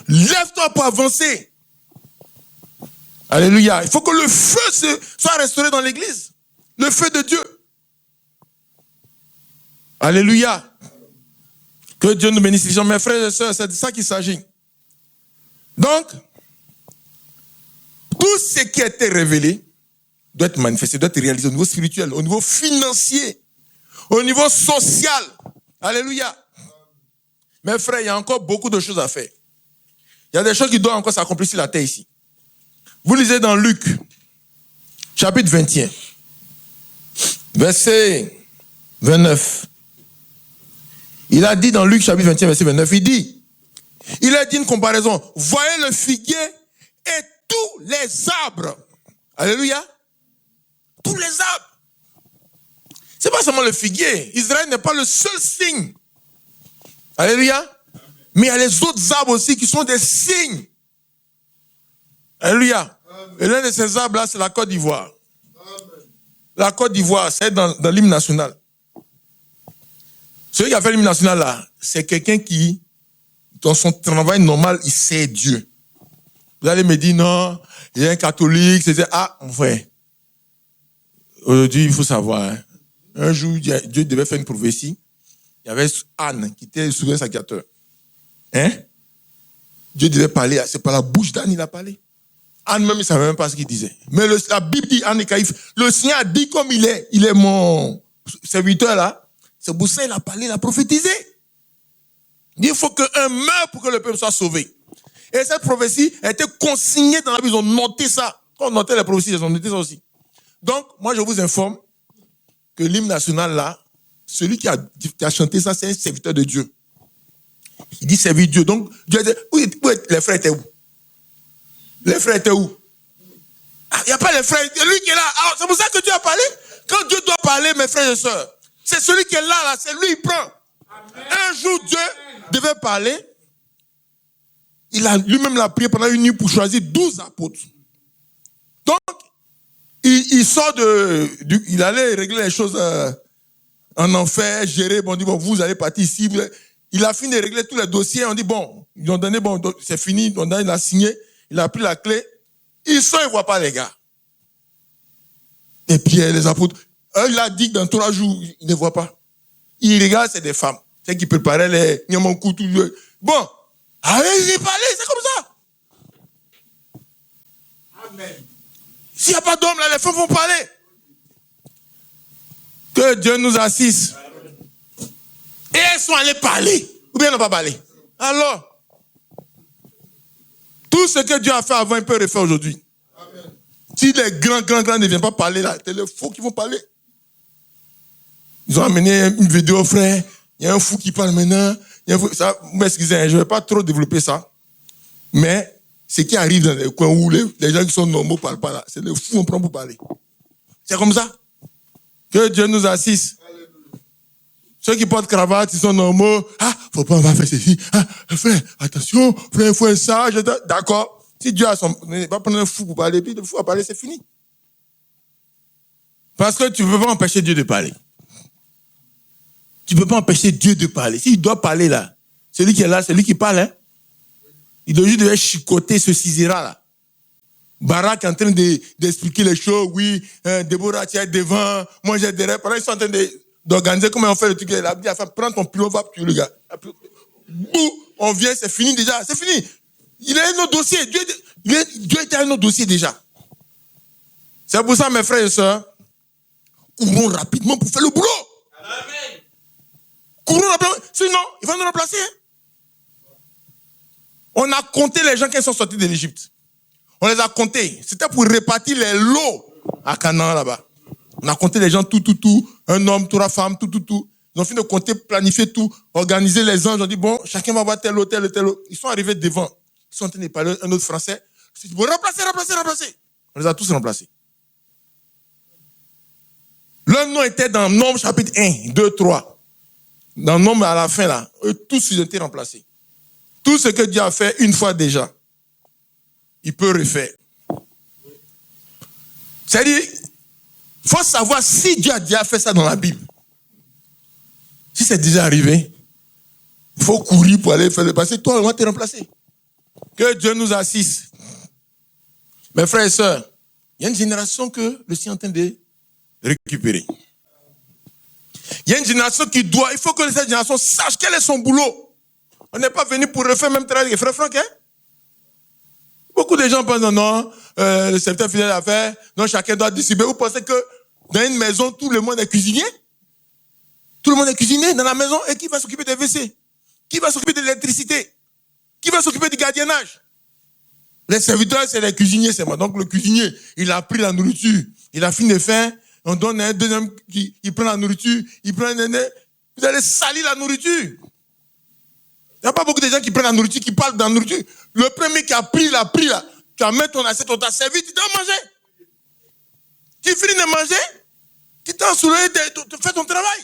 Lève-toi pour avancer. Alléluia. Il faut que le feu soit restauré dans l'église. Le feu de Dieu. Alléluia. Que Dieu nous bénisse. Mes frères et sœurs, c'est de ça qu'il s'agit. Donc, tout ce qui a été révélé doit être manifesté, doit être réalisé au niveau spirituel, au niveau financier, au niveau social. Alléluia. Mes frères, il y a encore beaucoup de choses à faire. Il y a des choses qui doivent encore s'accomplir sur la terre ici. Vous lisez dans Luc, chapitre 21, verset 29. Il a dit dans Luc chapitre 21, verset 29, il a dit une comparaison. Voyez le figuier et tous les arbres. Alléluia. Tous les arbres. C'est pas seulement le figuier. Israël n'est pas le seul signe. Alléluia. Mais il y a les autres arbres aussi qui sont des signes. Alléluia. Et l'un de ces arbres-là, c'est la Côte d'Ivoire. La Côte d'Ivoire, c'est dans l'hymne national. Celui qui a fait l'hymne national là, c'est quelqu'un qui, dans son travail normal, il sait Dieu. Vous allez me dire, non, il est un catholique, c'est ah, mon frère. Aujourd'hui, il faut savoir, hein. Un jour, Dieu devait faire une prophétie. Il y avait Anne, qui était le souverain sacrificateur. Hein? Dieu devait parler, c'est par la bouche d'Anne il a parlé. Anne même, il ne savait même pas ce qu'il disait. Mais la Bible dit, Anne et Caïphe, le Seigneur a dit comme il est mon serviteur là. C'est pour ça qu'il a parlé, il a prophétisé. Il faut qu'un meure pour que le peuple soit sauvé. Et cette prophétie a été consignée dans la Bible. Ils ont noté ça. Quand on notait les prophéties, ils ont noté ça aussi. Donc, moi, je vous informe que l'hymne national là, celui qui a chanté ça, c'est un serviteur de Dieu. Il dit servir Dieu. Donc, Dieu a dit, les frères étaient où? Les frères étaient où? Il n'y a pas les frères, c'est lui qui est là. Alors, c'est pour ça que Dieu a parlé. Quand Dieu doit parler, mes frères et sœurs, c'est celui qui est là, c'est lui qui prend. Amen. Un jour, Dieu devait parler. Il a lui-même l'a prié pendant une nuit pour choisir 12 apôtres. Donc, il sort il allait régler les choses en enfer, gérer. Bon, on dit, bon, vous allez partir ici. Il a fini de régler tous les dossiers. On dit, bon, ils ont donné, bon, c'est fini. Il a signé. Il a pris la clé. Ils sont, ils ne voient pas les gars. Et Pierre, les apôtres, il a dit que dans 3 jours, ils ne voient pas. Il regarde, c'est des femmes. C'est qui préparaient les nyamankou, tout. Bon, allez-y, parlez, c'est comme ça. Amen. S'il n'y a pas d'hommes, là, les femmes vont parler. Que Dieu nous assiste. Et elles sont allées parler. Ou bien elles n'ont pas parlé. Alors, tout ce que Dieu a fait avant, il peut refaire aujourd'hui. Amen. Si les grands ne viennent pas parler là, c'est les faux qui vont parler. Ils ont amené une vidéo, frère. Il y a un fou qui parle maintenant. Ça, vous m'excusez, je ne vais pas trop développer ça. Mais ce qui arrive dans les coins où les gens qui sont normaux ne parlent pas là, c'est les fous qu'on prend pour parler. C'est comme ça. Que Dieu nous assiste. Alléluia. Ceux qui portent cravate, ils sont normaux. Ah, faut pas, on va faire ceci. Ah, frère, attention, frère, il faut être sage. D'accord. Si Dieu a son... Il va prendre un fou pour parler, puis le fou va parler, c'est fini. Parce que tu ne peux pas empêcher Dieu de parler. Tu ne peux pas empêcher Dieu de parler. S'il doit parler là, celui qui est là, c'est lui qui parle. Hein? Il doit juste chicoter ce Sisera là. Barak est en train d'expliquer les choses. Oui, Déborah, tu es devant. Moi, j'ai derrière. Pendant qu'ils sont en train d'organiser comment on fait le truc. Il a dit à la femme, prends ton pilon, va tuer le gars. Bouh, on vient, c'est fini déjà. C'est fini. Il a un autre dossier. Dieu était un autre dossier déjà. C'est pour ça, mes frères et sœurs, courons rapidement pour faire le boulot. Amen. Courons rapidement. Sinon, il va nous remplacer. On a compté les gens qui sont sortis de l'Égypte. On les a comptés. C'était pour répartir les lots à Canaan là-bas. On a compté les gens, tout. Un homme, 3 femmes, tout. Ils ont fini de compter, planifier tout, organiser les anges. Ils ont dit, bon, chacun va avoir tel hôtel. Ils sont arrivés devant. Ils sont en train de parler un autre français. Ils ont dit, bon, remplacer. On les a tous remplacés. Leur nom était dans Nombre chapitre 1, 2, 3. Dans Nombre à la fin, là, eux tous ils ont été remplacés. Tout ce que Dieu a fait une fois déjà, il peut refaire. C'est-à-dire, il faut savoir si Dieu a déjà fait ça dans la Bible. Si c'est déjà arrivé, il faut courir pour aller faire le passé. Toi, on va te remplacer. Que Dieu nous assiste. Mes frères et sœurs, il y a une génération que le Seigneur est en train de récupérer. Il y a une génération qui doit, il faut que cette génération sache quel est son boulot. On n'est pas venu pour refaire même travail avec frère Franck, hein? Beaucoup de gens pensent, non, le secteur fidèle à faire, non, chacun doit décider. Vous pensez que dans une maison, tout le monde est cuisinier? Tout le monde est cuisinier dans la maison, et qui va s'occuper des WC? Qui va s'occuper de l'électricité? Qui va s'occuper du gardiennage? Les serviteurs, c'est les cuisiniers, c'est moi. Donc le cuisinier, il a pris la nourriture, il a fini de faire, on donne un deuxième qui prend la nourriture, il prend un aîné, vous allez salir la nourriture. Il n'y a pas beaucoup de gens qui prennent la nourriture, qui parlent de la nourriture. Le premier qui a pris là, tu as mis ton assiette, on t'a servi, tu dois manger. Tu finis de manger, tu t'en souviens, tu fais ton travail.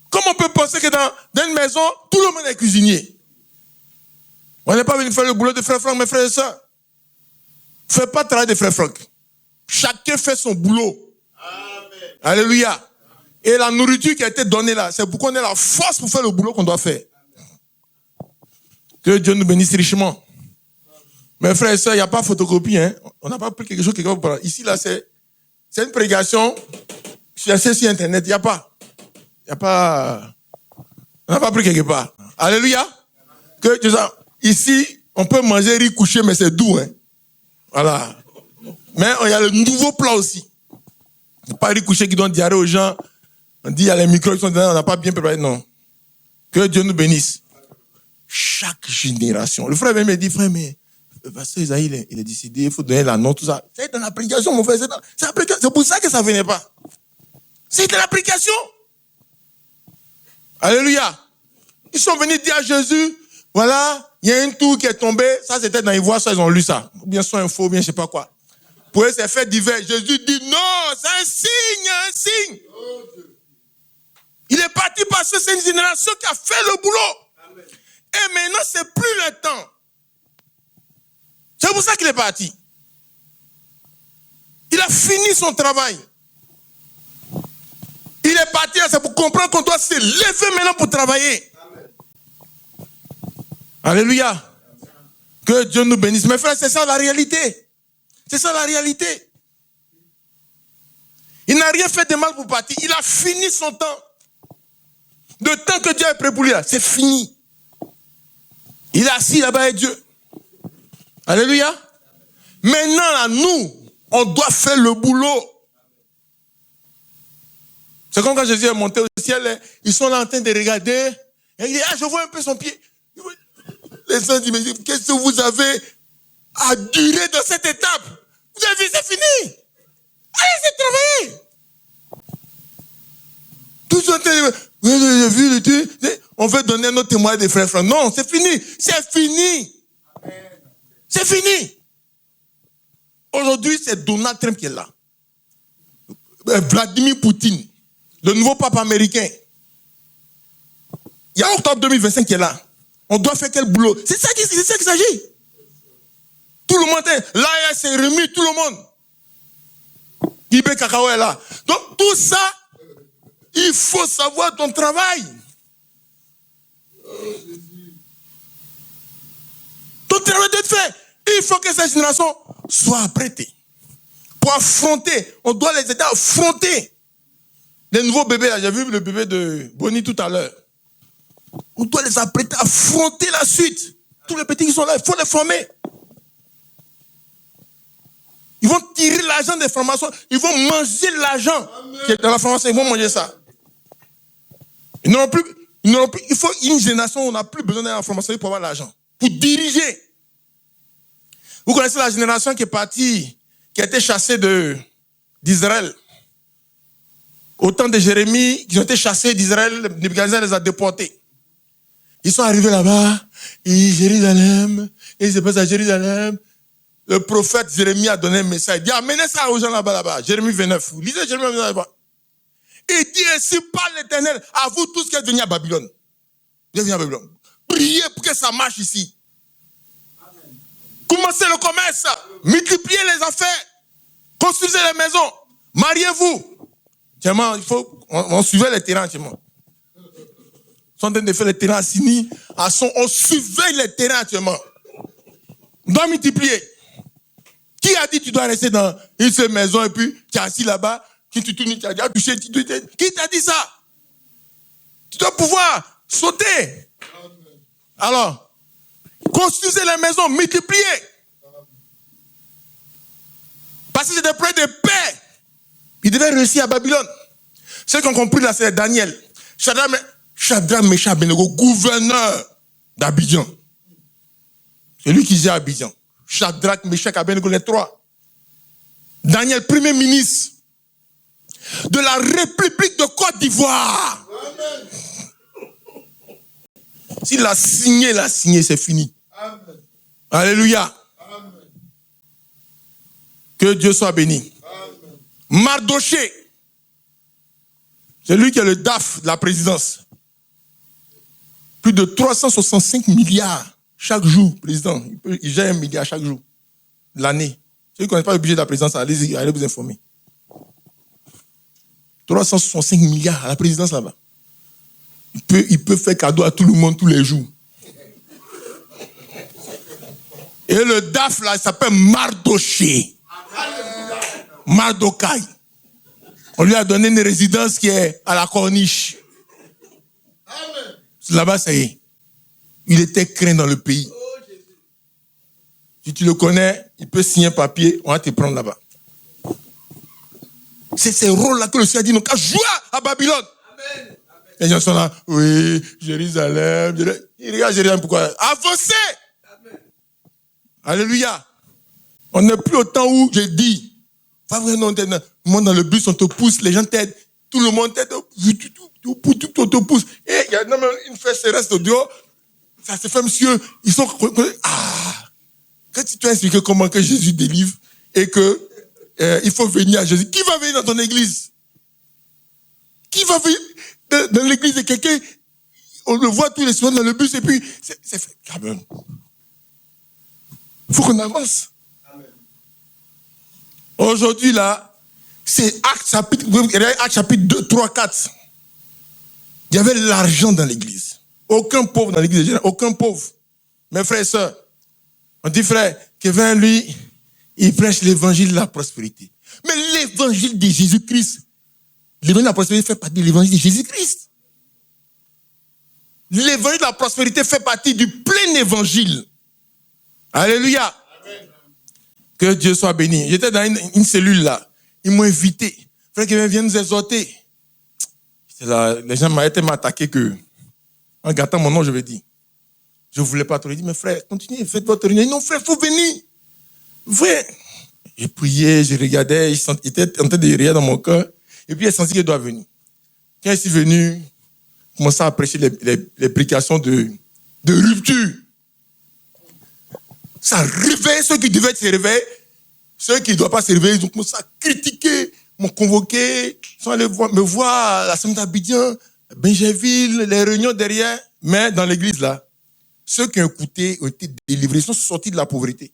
Comment on peut penser que dans une maison, tout le monde est cuisinier? On n'est pas venu faire le boulot de frère Franck, mes frères et sœurs. Ne fais pas travail de frère Franck. Chacun fait son boulot. Amen. Alléluia. Et la nourriture qui a été donnée là, c'est pour qu'on ait la force pour faire le boulot qu'on doit faire. Que Dieu nous bénisse richement. Mes frères et sœurs, il n'y a pas photocopie. Hein? On n'a pas pris quelque chose quelque part. Ici, là, c'est une prédication. Cherchez sur Internet, il n'y a pas. On n'a pas pris quelque part. Alléluia. Que Dieu ça. Ici, on peut manger riz couché, mais c'est doux. Hein? Voilà. Mais il y a le nouveau plat aussi. C'est pas riz couché qui donne diarrhée aux gens. On dit, il y a les microbes qui sont dedans, on n'a pas bien préparé. Non. Que Dieu nous bénisse. Chaque génération. Le frère me dit, frère, mais pasteur Isaïe, il est décidé, il faut donner la note, tout ça. C'est dans l'application, mon frère. C'est pour ça que ça ne venait pas. C'est dans l'application. Alléluia. Ils sont venus dire à Jésus, voilà, il y a une tour qui est tombée. Ça, c'était dans l'Ivoire, ça, ils ont lu ça. Ou bien soit info, ou bien je ne sais pas quoi. Pour eux, c'est fait divers. Jésus dit, non, c'est un signe. Il est parti parce que c'est une génération qui a fait le boulot. Amen. Et maintenant, c'est plus le temps. C'est pour ça qu'il est parti. Il a fini son travail. Il est parti, c'est pour comprendre qu'on doit se lever maintenant pour travailler. Amen. Alléluia. Que Dieu nous bénisse. Mes frères, c'est ça la réalité. C'est ça la réalité. Il n'a rien fait de mal pour partir. Il a fini son temps. Le temps que Dieu a prévu pour lui, c'est fini. Il est assis là-bas avec Dieu. Alléluia. Maintenant, là, nous, on doit faire le boulot. C'est comme quand Jésus est monté au ciel, ils sont là en train de regarder. Et il dit, ah, je vois un peu son pied. Les gens disent, mais qu'est-ce que vous avez à durer dans cette étape? Vous avez vu, c'est fini. Allez, c'est travailler. Tous sont en train de oui, j'ai vu le Dieu. On veut donner notre témoignage des frères. Non, c'est fini. C'est fini. C'est fini. Aujourd'hui, c'est Donald Trump qui est là. Vladimir Poutine, le nouveau pape américain. Il y a octobre 2025 qui est là. On doit faire quel boulot? C'est ça qu'il s'agit. Tout le monde est là, il s'est remis, tout le monde. Ibé Kakao est là. Donc tout ça, il faut savoir ton travail. Ton travail doit être fait. Il faut que cette génération soit apprêtée. Pour affronter, on doit les aider à affronter. Les nouveaux bébés, là, j'ai vu le bébé de Bonnie tout à l'heure. On doit les apprêter à affronter la suite. Tous les petits qui sont là, il faut les former. Ils vont tirer l'argent des formations. Ils vont manger l'argent qui est dans la formation. Ils vont manger ça. Ils n'auront plus, il faut une génération où on n'a plus besoin d'aller en formation pour avoir l'argent. Pour diriger. Vous connaissez la génération qui est partie, qui a été chassée d'Israël. Au temps de Jérémie, ils ont été chassés d'Israël, Nebuchadnezzar les a déportés. Ils sont arrivés là-bas, et Jérusalem, et ils se passent à Jérusalem. Le prophète Jérémie a donné un message. Il dit, amenez ça aux gens là-bas. Jérémie 29. Vous lisez Jérémie 29 là-bas. Il dit, ainsi parle l'Éternel, à vous tous qui êtes venus à Babylone. Vous êtes venus à Babylone. Priez pour que ça marche ici. Amen. Commencez le commerce. Multipliez les affaires. Construisez les maisons. Mariez-vous. Tiens, on suivait les terrains, tiens. Ils sont en train de faire les terrains à Sini. On surveille les terrains actuellement. On doit multiplier. Qui a dit que tu dois rester dans une seule maison et puis tu es assis là-bas, qui tu tournes, tu as touché, qui t'a dit ça? Tu dois pouvoir sauter. Alors, construisez les maisons, multipliez. Parce que c'est des projets de paix. Ils devaient réussir à Babylone. Ceux qui ont compris là, c'est Daniel. Shadrach, Meshach, Abednego, gouverneur d'Abidjan. C'est lui qui gère Abidjan. Shadrach, Meshach, Abednego, les trois. Daniel, premier ministre de la République de Côte d'Ivoire. Amen. S'il a signé, c'est fini. Amen. Alléluia. Amen. Que Dieu soit béni. Amen. Mardoché, c'est lui qui est le DAF de la présidence. Plus de 365 milliards chaque jour, président. Il gère 1 milliard chaque jour de l'année. Ceux qui ne connaissent pas le budget de la présidence, allez vous informer. 365 milliards à la présidence là-bas. Il peut faire cadeau à tout le monde tous les jours. Et le DAF là, il s'appelle Mardoché. Mardokai. On lui a donné une résidence qui est à la Corniche. Là-bas, ça y est. Il était craint dans le pays. Si tu le connais, il peut signer un papier, on va te prendre là-bas. C'est ces rôles-là que le Seigneur dit, donc, à jouer à Babylone. Amen. Les gens sont là, oui, Jérusalem. Ils regardent Jérusalem, pourquoi? Avancez! Amen. Alléluia. On n'est plus au temps où je dis, pas vraiment, dans le bus, on te pousse, les gens t'aident, tout le monde t'aide, on te pousse. Et il y a même une fête reste au dehors, ça se fait, monsieur, ils sont, quand tu t'as expliqué comment que Jésus délivre et que il faut venir à Jésus, qui va venir dans ton église? Qui va venir dans l'église de quelqu'un? On le voit tous les soirs dans le bus et puis c'est fait. Amen. Il faut qu'on avance. Amen. Aujourd'hui, là, c'est Actes chapitre 2, 3, 4. Il y avait l'argent dans l'église. Aucun pauvre dans l'église, aucun pauvre. Mes frères et sœurs, on dit frère, Kevin, lui, il prêche l'évangile de la prospérité. Mais l'évangile de Jésus-Christ, l'évangile de la prospérité fait partie de l'évangile de Jésus-Christ. L'évangile de la prospérité fait partie du plein évangile. Alléluia. Amen. Que Dieu soit béni. J'étais dans une cellule là. Ils m'ont invité. Frère Kevin, viens nous exhorter. Là, les gens m'ont été m'attaquer que, en gâtant mon nom, je vais dire. Je ne voulais pas trop. J'ai dit, mais frère, continuez, faites votre réunion. Non, frère, il faut venir. Frère. Je priais, je regardais, j'étais en train de rire dans mon cœur. Et puis, j'ai senti qu'il doit venir. Quand je suis venu, je commençais à prêcher les prédications de rupture. Ça réveille ceux qui devaient se réveiller. Ceux qui ne doivent pas se réveiller, ils ont commencé à critiquer, m'ont convoqué, ils sont allés me voir à la semaine d'Abidjan, Benjerville, les réunions derrière. Mais dans l'église, là, ceux qui ont écouté ont été délivrés, ils sont sortis de la pauvreté.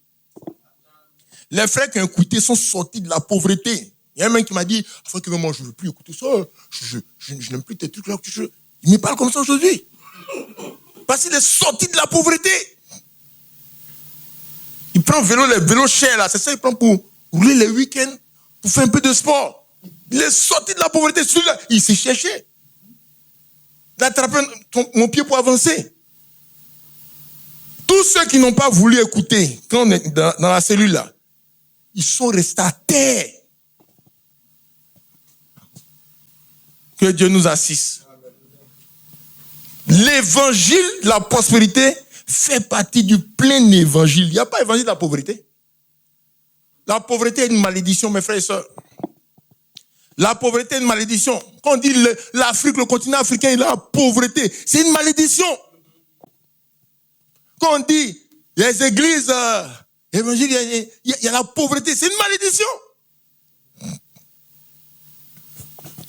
Les frères qui ont écouté sont sortis de la pauvreté. Il y a un mec qui m'a dit, frère, que moi, je ne veux plus écouter ça. Je n'aime plus tes trucs là. Il me parle comme ça aujourd'hui. Parce qu'il est sorti de la pauvreté. Il prend les vélos chers là, c'est ça qu'il prend pour rouler les week-ends, pour faire un peu de sport. Il est sorti de la pauvreté. Celui-là, il s'est cherché. Il a attrapé mon pied pour avancer. Tous ceux qui n'ont pas voulu écouter, quand on est dans la cellule là, ils sont restés à terre. Que Dieu nous assiste. L'évangile de la prospérité fait partie du plein évangile. Il n'y a pas évangile de la pauvreté. La pauvreté est une malédiction, mes frères et sœurs. La pauvreté est une malédiction. Quand on dit l'Afrique, le continent africain, il a la pauvreté, c'est une malédiction. Quand on dit les églises évangéliques, il y a la pauvreté, c'est une malédiction.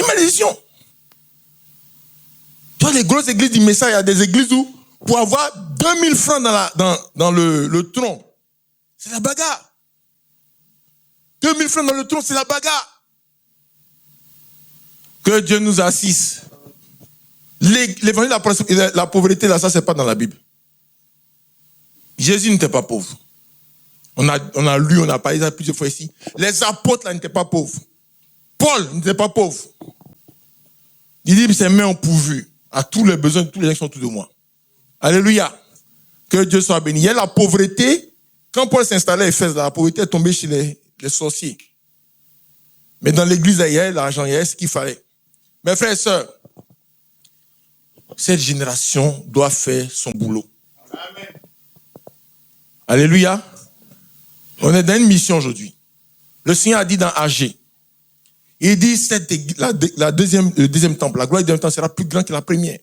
Une malédiction. Tu vois, les grosses églises du Messiah, il y a des églises où, pour avoir 2000 francs dans le tronc, c'est la bagarre. 2000 francs dans le tronc, c'est la bagarre. Que Dieu nous assiste. L'évangile de la pauvreté, là, ça, c'est pas dans la Bible. Jésus n'était pas pauvre. On a lu, on a parlé ça plusieurs fois ici. Les apôtres, là, n'étaient pas pauvres. Paul n'était pas pauvre. Il dit, ses mains ont pourvu à tous les besoins de tous les gens qui sont autour de moi. Alléluia. Que Dieu soit béni. Il y a la pauvreté. Quand Paul s'installait à Éphèse, la pauvreté est tombée chez les sorciers. Mais dans l'église, il y a l'argent, il y a ce qu'il fallait. Mes frères et sœurs, cette génération doit faire son boulot. Amen. Alléluia. On est dans une mission aujourd'hui. Le Seigneur a dit dans AG, il dit le deuxième temple, la gloire du deuxième temple sera plus grande que la première.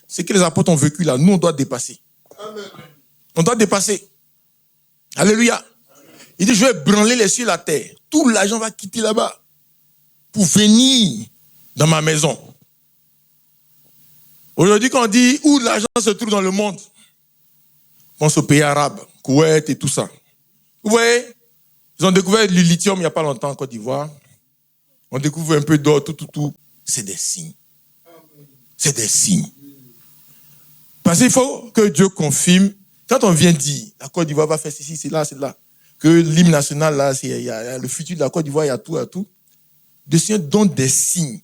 Ce que les apôtres ont vécu là, nous on doit dépasser. Amen. On doit dépasser. Alléluia. Amen. Il dit, je vais branler les cieux et la terre. Tout l'argent va quitter là-bas pour venir dans ma maison. Aujourd'hui, quand on dit où l'argent se trouve dans le monde, on pense aux pays arabes, Koweït et tout ça. Vous voyez, ils ont découvert du lithium il n'y a pas longtemps en Côte d'Ivoire. On découvre un peu d'or, tout. C'est des signes. C'est des signes. Parce qu'il faut que Dieu confirme. Quand on vient dire, la Côte d'Ivoire va faire ceci, c'est là, que l'hymne national, là, il y a le futur de la Côte d'Ivoire, il y a tout. Le Seigneur donne des signes.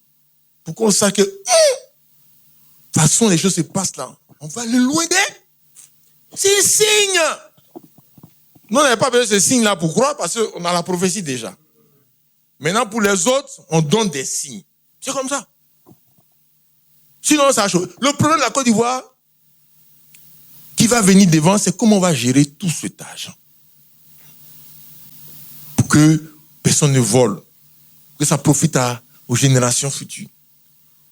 Pour qu'on sache que, de toute façon, les choses se passent là. On va le loin d'elle. C'est un signe. Nous, on n'avait pas besoin de ces signes-là pour croire parce qu'on a la prophétie déjà. Maintenant, pour les autres, on donne des signes. C'est comme ça. Sinon, ça chauffe. Le problème de la Côte d'Ivoire, qui va venir devant, c'est comment on va gérer tout cet argent. Pour que personne ne vole. Que ça profite aux générations futures.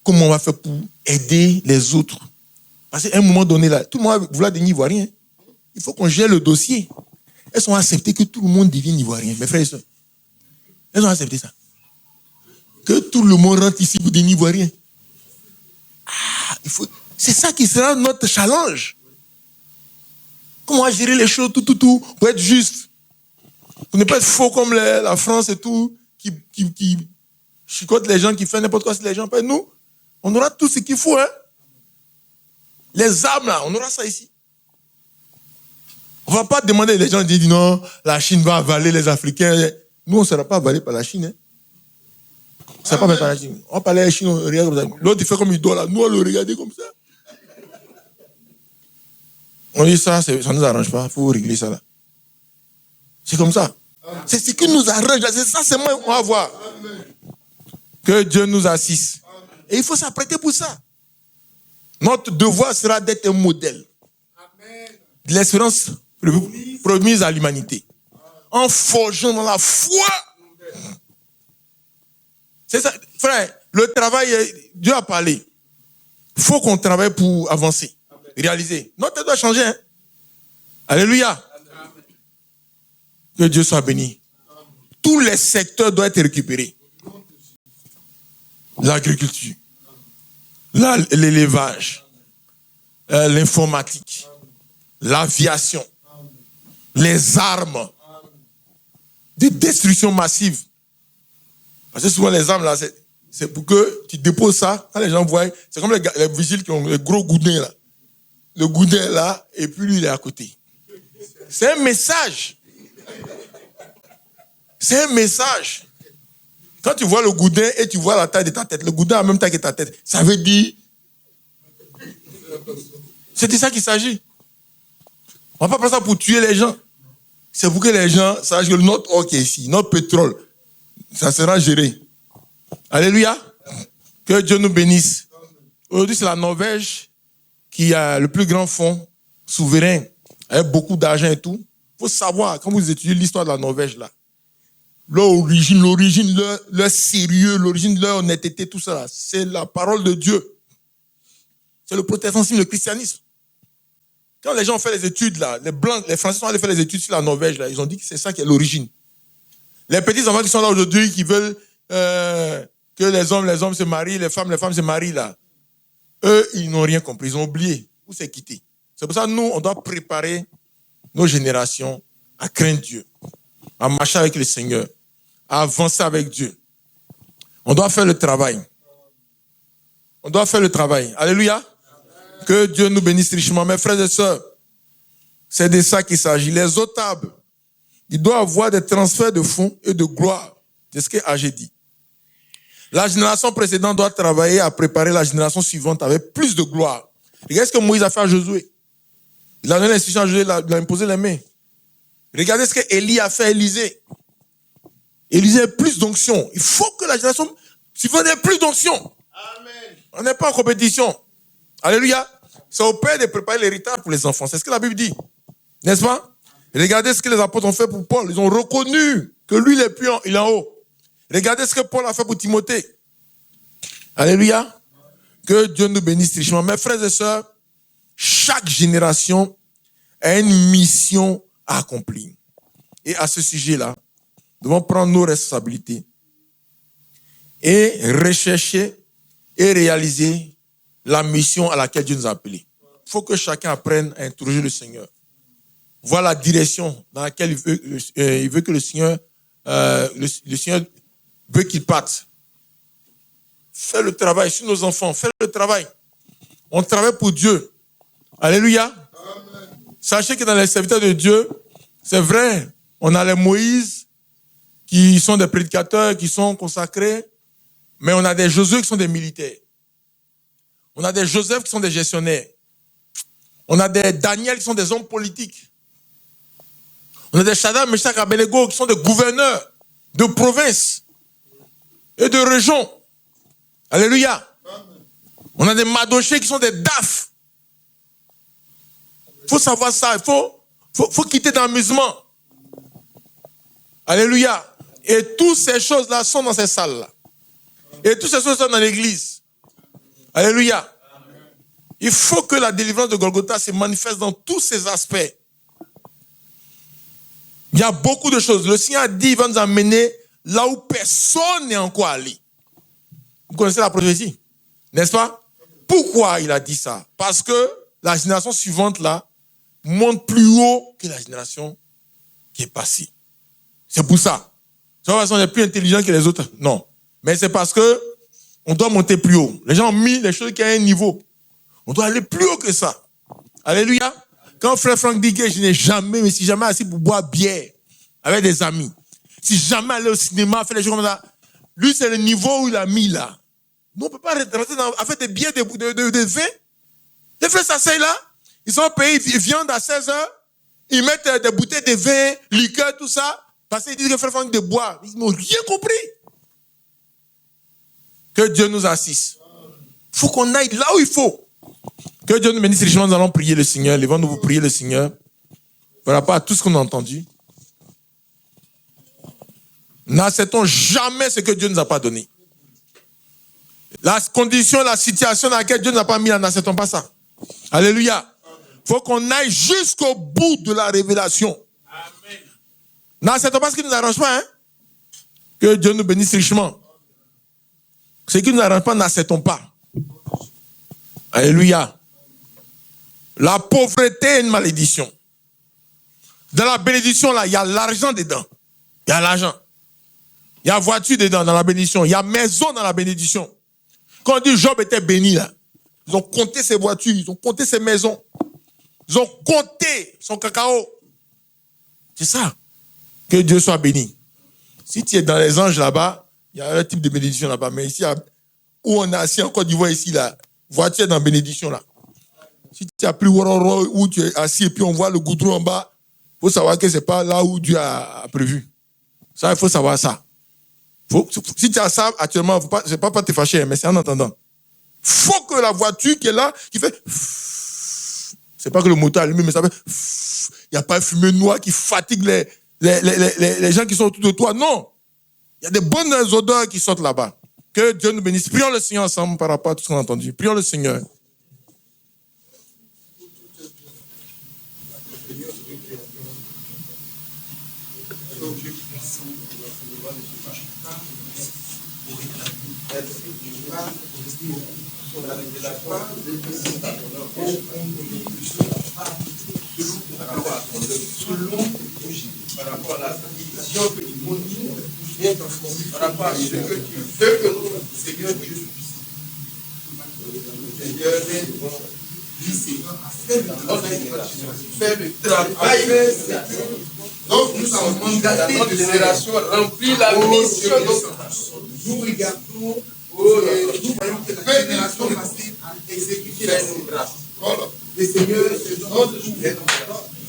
Comment on va faire pour aider les autres. Parce qu'à un moment donné, là, tout le monde va vouloir devenir ivoirien. Il faut qu'on gère le dossier. Elles ont accepté que tout le monde devienne ivoirien. Mes frères et sœurs. Elles ont accepté ça. Que tout le monde rentre ici pour devenir ivoirien. C'est ça qui sera notre challenge. Comment gérer les choses, tout, pour être juste. Pour ne pas être faux comme la France et tout, qui chicote les gens, qui fait n'importe quoi sur les gens. Nous, on aura tout ce qu'il faut. Hein? Les armes, là, on aura ça ici. On ne va pas demander, les gens disent non, la Chine va avaler les Africains. Nous, on ne sera pas avalé par la Chine. Hein? On ne sera pas avalé par la Chine. On va parler à la Chine, on regarde comme ça. L'autre, il fait comme il doit là. Nous, on le regarde comme ça. On dit ça ne nous arrange pas. Il faut régler ça là. C'est comme ça. C'est ce qui nous arrange. C'est ça seulement qu'on va voir. Que Dieu nous assiste. Et il faut s'apprêter pour ça. Notre devoir sera d'être un modèle. De l'espérance promise à l'humanité. En forgeant dans la foi. C'est ça. Frère, le travail, Dieu a parlé. Il faut qu'on travaille pour avancer. Réaliser. Notre tête doit changer. Hein? Alléluia. Que Dieu soit béni. Tous les secteurs doivent être récupérés. L'agriculture, l'élevage, l'informatique, l'aviation, les armes de destruction massive. Parce que souvent les armes là, c'est pour que tu déposes ça, quand les gens voient, c'est comme les vigiles qui ont les gros goudins là. Le goudin est là, et puis lui il est à côté. C'est un message. C'est un message. Quand tu vois le goudin et tu vois la taille de ta tête, le goudin a la même taille que ta tête, ça veut dire... C'est de ça qu'il s'agit. On ne va pas faire ça pour tuer les gens. C'est pour que les gens sachent que notre or qui est ici, notre pétrole, ça sera géré. Alléluia. Que Dieu nous bénisse. Aujourd'hui, c'est la Norvège qui a le plus grand fonds souverain, avec beaucoup d'argent et tout. Il faut savoir, quand vous étudiez l'histoire de la Norvège, là, l'origine, leur sérieux, l'origine de leur honnêteté, tout ça, c'est la parole de Dieu. C'est le protestantisme, le christianisme. Quand les gens ont fait les études, là, les Blancs, les Français sont allés faire les études sur la Norvège, là, ils ont dit que c'est ça qui est l'origine. Les petits enfants qui sont là aujourd'hui, qui veulent que les hommes se marient, les femmes se marient, là, eux, ils n'ont rien compris, ils ont oublié. Où c'est quitté. C'est pour ça que nous, on doit préparer nos générations à craindre Dieu, à marcher avec le Seigneur, à avancer avec Dieu. On doit faire le travail. On doit faire le travail. Alléluia. Que Dieu nous bénisse richement. Mes frères et sœurs, c'est de ça qu'il s'agit. Les otables, il doit avoir des transferts de fonds et de gloire. C'est ce que AG dit. La génération précédente doit travailler à préparer la génération suivante avec plus de gloire. Regardez ce que Moïse a fait à Josué. Il a donné l'instruction à Josué, il a imposé les mains. Regardez ce que Élie a fait à Élisée. Élisée a plus d'onction. Il faut que la génération suivante ait plus d'onction. Amen. On n'est pas en compétition. Alléluia. C'est au père de préparer l'héritage pour les enfants. C'est ce que la Bible dit. N'est-ce pas? Regardez ce que les apôtres ont fait pour Paul. Ils ont reconnu que lui, il est en haut. Regardez ce que Paul a fait pour Timothée. Alléluia. Que Dieu nous bénisse richement. Mes frères et sœurs, chaque génération a une mission à accomplir. Et à ce sujet-là, nous devons prendre nos responsabilités et rechercher et réaliser la mission à laquelle Dieu nous a appelés. Il faut que chacun apprenne à interroger le Seigneur. Voir la direction dans laquelle il veut que le Seigneur veut qu'il parte. Fais le travail sur nos enfants, fais le travail. On travaille pour Dieu. Alléluia. Amen. Sachez que dans les serviteurs de Dieu, c'est vrai, on a les Moïse qui sont des prédicateurs, qui sont consacrés, mais on a des Josué qui sont des militaires. On a des Joseph qui sont des gestionnaires. On a des Daniel qui sont des hommes politiques. On a des Shadrach, Meshach, Abednego qui sont des gouverneurs de provinces et de régions. Alléluia. On a des Madochés qui sont des DAF. Il faut savoir ça. Il faut quitter l'amusement. Alléluia. Et toutes ces choses-là sont dans ces salles-là. Et toutes ces choses sont dans l'église. Alléluia. Il faut que la délivrance de Golgotha se manifeste dans tous ces aspects. Il y a beaucoup de choses. Le Seigneur a dit, il va nous amener là où personne n'est encore allé. Vous connaissez la prophétie, n'est-ce pas? Pourquoi il a dit ça? Parce que la génération suivante là monte plus haut que la génération qui est passée. C'est pour ça. De toute façon, on est plus intelligent que les autres. Non. Mais c'est parce que on doit monter plus haut. Les gens ont mis les choses qui ont un niveau. On doit aller plus haut que ça. Alléluia. Quand frère Franck dit que je n'ai jamais, mais si jamais assis pour boire bière avec des amis, si jamais aller au cinéma, faire des choses comme ça, lui, c'est le niveau où il a mis là. Nous, on ne peut pas rentrer dans, avec des bières de vin. Les frères s'asseyent là, ils ont payé viande à 16 heures, ils mettent des bouteilles de vin, liqueur, tout ça, parce qu'ils disent que frère Franck de boire. Ils n'ont rien compris. Que Dieu nous assiste. Il faut qu'on aille là où il faut. Que Dieu nous bénisse richement. Nous allons prier le Seigneur. Levons-nous pour prier le Seigneur. Par rapport à tout ce qu'on a entendu. N'acceptons jamais ce que Dieu ne nous a pas donné. La condition, la situation dans laquelle Dieu ne nous a pas mis, n'acceptons pas ça. Alléluia. Il faut qu'on aille jusqu'au bout de la révélation. Amen. N'acceptons pas ce qui ne nous arrange pas. Hein? Que Dieu nous bénisse richement. Ce qui ne nous arrange pas, n'acceptons pas. Alléluia. La pauvreté est une malédiction. Dans la bénédiction, là, il y a l'argent dedans. Il y a l'argent. Il y a voiture dedans, dans la bénédiction. Il y a maison dans la bénédiction. Quand on dit Job était béni, là, ils ont compté ses voitures, ils ont compté ses maisons. Ils ont compté son cacao. C'est ça. Que Dieu soit béni. Si tu es dans les anges là-bas, il y a un type de bénédiction là-bas. Mais ici, où on est assis en Côte d'Ivoire, ici, là, voiture dans la bénédiction là. Si tu as pris Wororo, où tu es assis et puis on voit le goudron en bas, il faut savoir que ce n'est pas là où Dieu a prévu. Ça, il faut savoir ça. Si tu as ça actuellement, ce n'est pas te fâcher, mais c'est en entendant. Il faut que la voiture qui est là, qui fait... C'est pas que le moteur allumé, mais ça fait... Il n'y a pas une fumée noire qui fatigue les gens qui sont autour de toi. Non. Il y a des bonnes odeurs qui sortent là-bas. Que Dieu nous bénisse. Prions le Seigneur ensemble par rapport à tout ce qu'on a entendu. Prions le Seigneur. Par rapport à la vision que tu montres, par rapport à ce que tu veux que nous, Seigneur Dieu, Seigneur, faire le travail. Donc nous avons mandaté notre génération remplir la mission. Nous regardons et nous voyons que la génération passée a exécuté la grâce. Le Seigneur se donne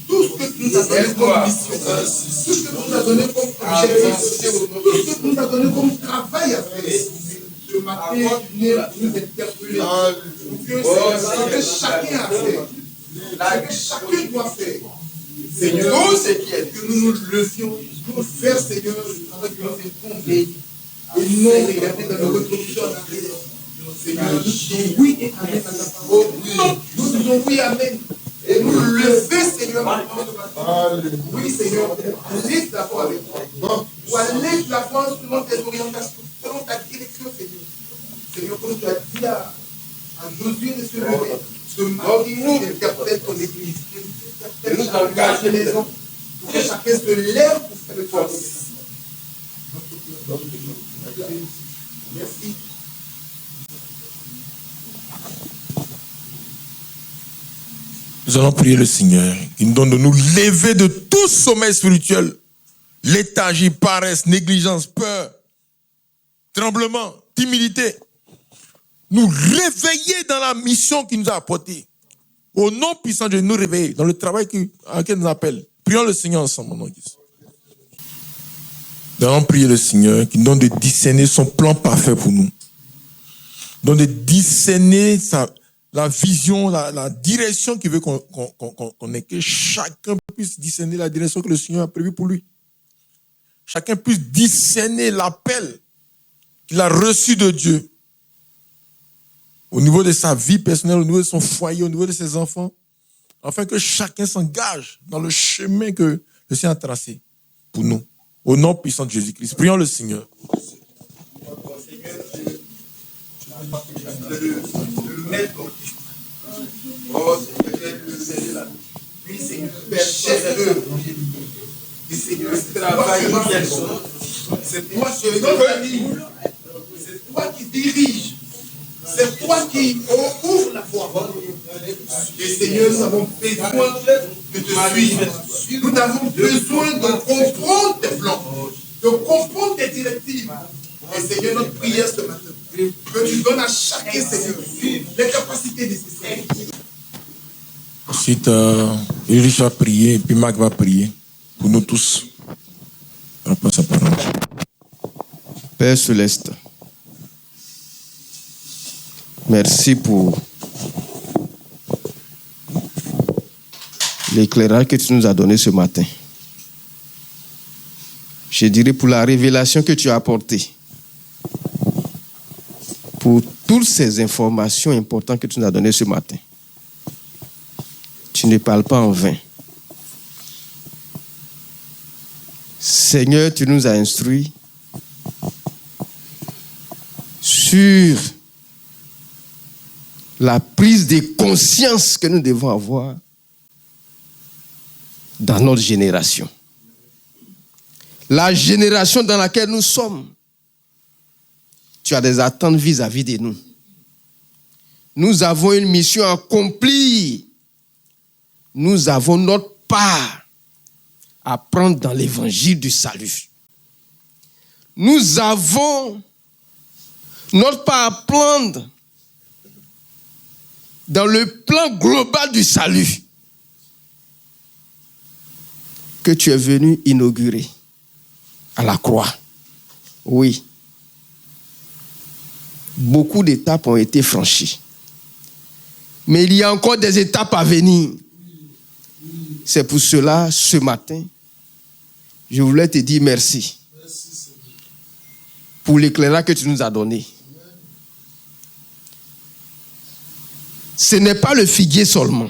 tout ce que tu nous as donné comme mission, tout ce que tu nous as donné comme objectif, tout ce que tu nous as donné comme travail à faire. Ce matin, tu viens nous interpeller. Ce que chacun a fait, ce que chacun doit faire. Seigneur, que nous nous levions pour faire, Seigneur, le travail que nous avons et non regarder dans le rétroviseur en arrière. Seigneur, nous disons oui et amen à ta parole. Nous disons oui, amen. Et nous lever, Seigneur, oui, Seigneur, aller d'abord avec toi. Ou aller de l'avant selon tes orientations, selon ta direction, Seigneur. Seigneur, comme tu as dit à Josué de se lever, ce matin, interprète ton église, interprète chaque maison, pour que chacun se lève pour faire le travail. Merci. Nous allons prier le Seigneur qui nous donne de nous lever de tout sommeil spirituel, léthargie, paresse, négligence, peur, tremblement, timidité. Nous réveiller dans la mission qu'il nous a apportée. Au nom puissant de Dieu, nous réveiller dans le travail à laquelle nous appelle. Prions le Seigneur ensemble, mon nom. Nous allons prier le Seigneur qui nous donne de discerner son plan parfait pour nous. Donc de discerner la vision, la direction qu'il veut qu'on ait, que chacun puisse discerner la direction que le Seigneur a prévue pour lui. Chacun puisse discerner l'appel qu'il a reçu de Dieu au niveau de sa vie personnelle, au niveau de son foyer, au niveau de ses enfants, afin que chacun s'engage dans le chemin que le Seigneur a tracé pour nous. Au nom puissant de Jésus-Christ. Prions le Seigneur. Le maître. Oh Seigneur, le Seigneur. Oui, Seigneur, Père, chef-d'œuvre. Et Seigneur, c'est toi qui organise, c'est toi qui dirige, c'est toi qui ouvre la voie. Et Seigneur, nous avons besoin de te suivre. Nous avons besoin de comprendre tes plans, de comprendre tes directives. Et Seigneur, notre prière ce matin, que tu donnes à chacun, Seigneur, les capacités nécessaires. Ensuite, Ulrich va prier et puis Marc va prier pour nous tous. On passe à parole. Père Céleste, merci pour l'éclairage que tu nous as donné ce matin. Je dirais pour la révélation que tu as apportée. Pour toutes ces informations importantes que tu nous as données ce matin. Tu ne parles pas en vain. Seigneur, tu nous as instruits sur la prise de conscience que nous devons avoir dans notre génération. La génération dans laquelle nous sommes. Tu as des attentes vis-à-vis de nous. Nous avons une mission à accomplir. Nous avons notre part à prendre dans l'évangile du salut. Nous avons notre part à prendre dans le plan global du salut que tu es venu inaugurer à la croix. Oui. Beaucoup d'étapes ont été franchies. Mais il y a encore des étapes à venir. C'est pour cela, ce matin, je voulais te dire merci pour l'éclairage que tu nous as donné. Ce n'est pas le figuier seulement.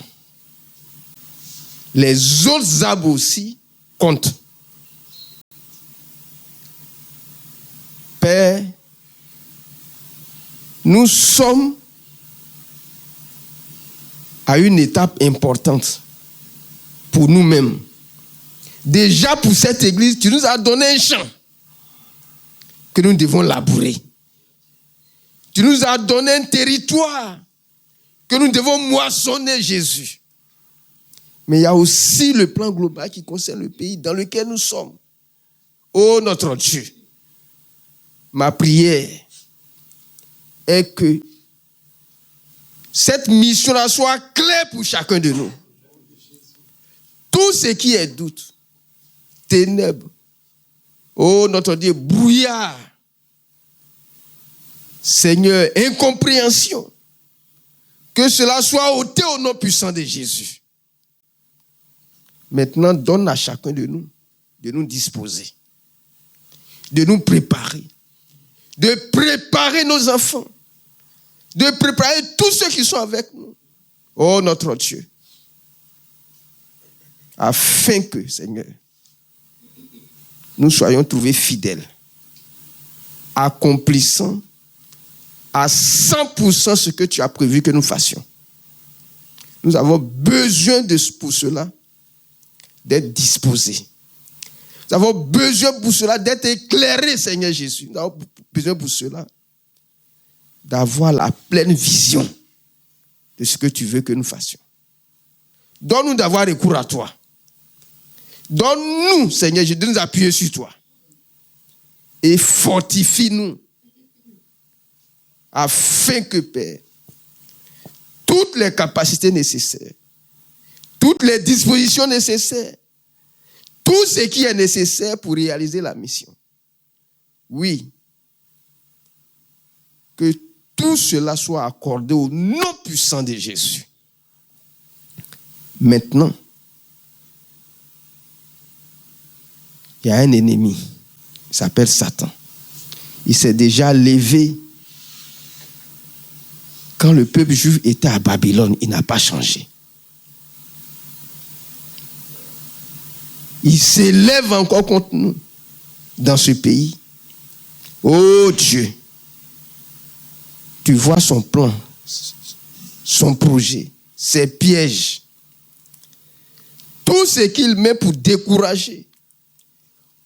Les autres arbres aussi comptent. Père, nous sommes à une étape importante pour nous-mêmes. Déjà pour cette église, tu nous as donné un champ que nous devons labourer. Tu nous as donné un territoire que nous devons moissonner, Jésus. Mais il y a aussi le plan global qui concerne le pays dans lequel nous sommes. Oh notre Dieu, ma prière est que cette mission-là soit claire pour chacun de nous. Tout ce qui est doute, ténèbres, oh notre Dieu, brouillard, Seigneur, incompréhension, que cela soit ôté au nom puissant de Jésus. Maintenant, donne à chacun de nous disposer, de nous préparer, de préparer nos enfants, de préparer tous ceux qui sont avec nous. Oh notre Dieu, afin que, Seigneur, nous soyons trouvés fidèles, accomplissant à 100% ce que tu as prévu que nous fassions. Nous avons besoin pour cela d'être disposés. Nous avons besoin pour cela d'être éclairés, Seigneur Jésus. Nous avons besoin pour cela d'avoir la pleine vision de ce que tu veux que nous fassions. Donne-nous d'avoir recours à toi. Donne-nous, Seigneur Jésus, de nous appuyer sur toi. Et fortifie-nous afin que, Père, toutes les capacités nécessaires, toutes les dispositions nécessaires, tout ce qui est nécessaire pour réaliser la mission. Oui, que tout cela soit accordé au nom puissant de Jésus. Maintenant, il y a un ennemi, il s'appelle Satan. Il s'est déjà levé quand le peuple juif était à Babylone, il n'a pas changé. Il s'élève encore contre nous dans ce pays. Oh Dieu, tu vois son plan, son projet, ses pièges, tout ce qu'il met pour décourager,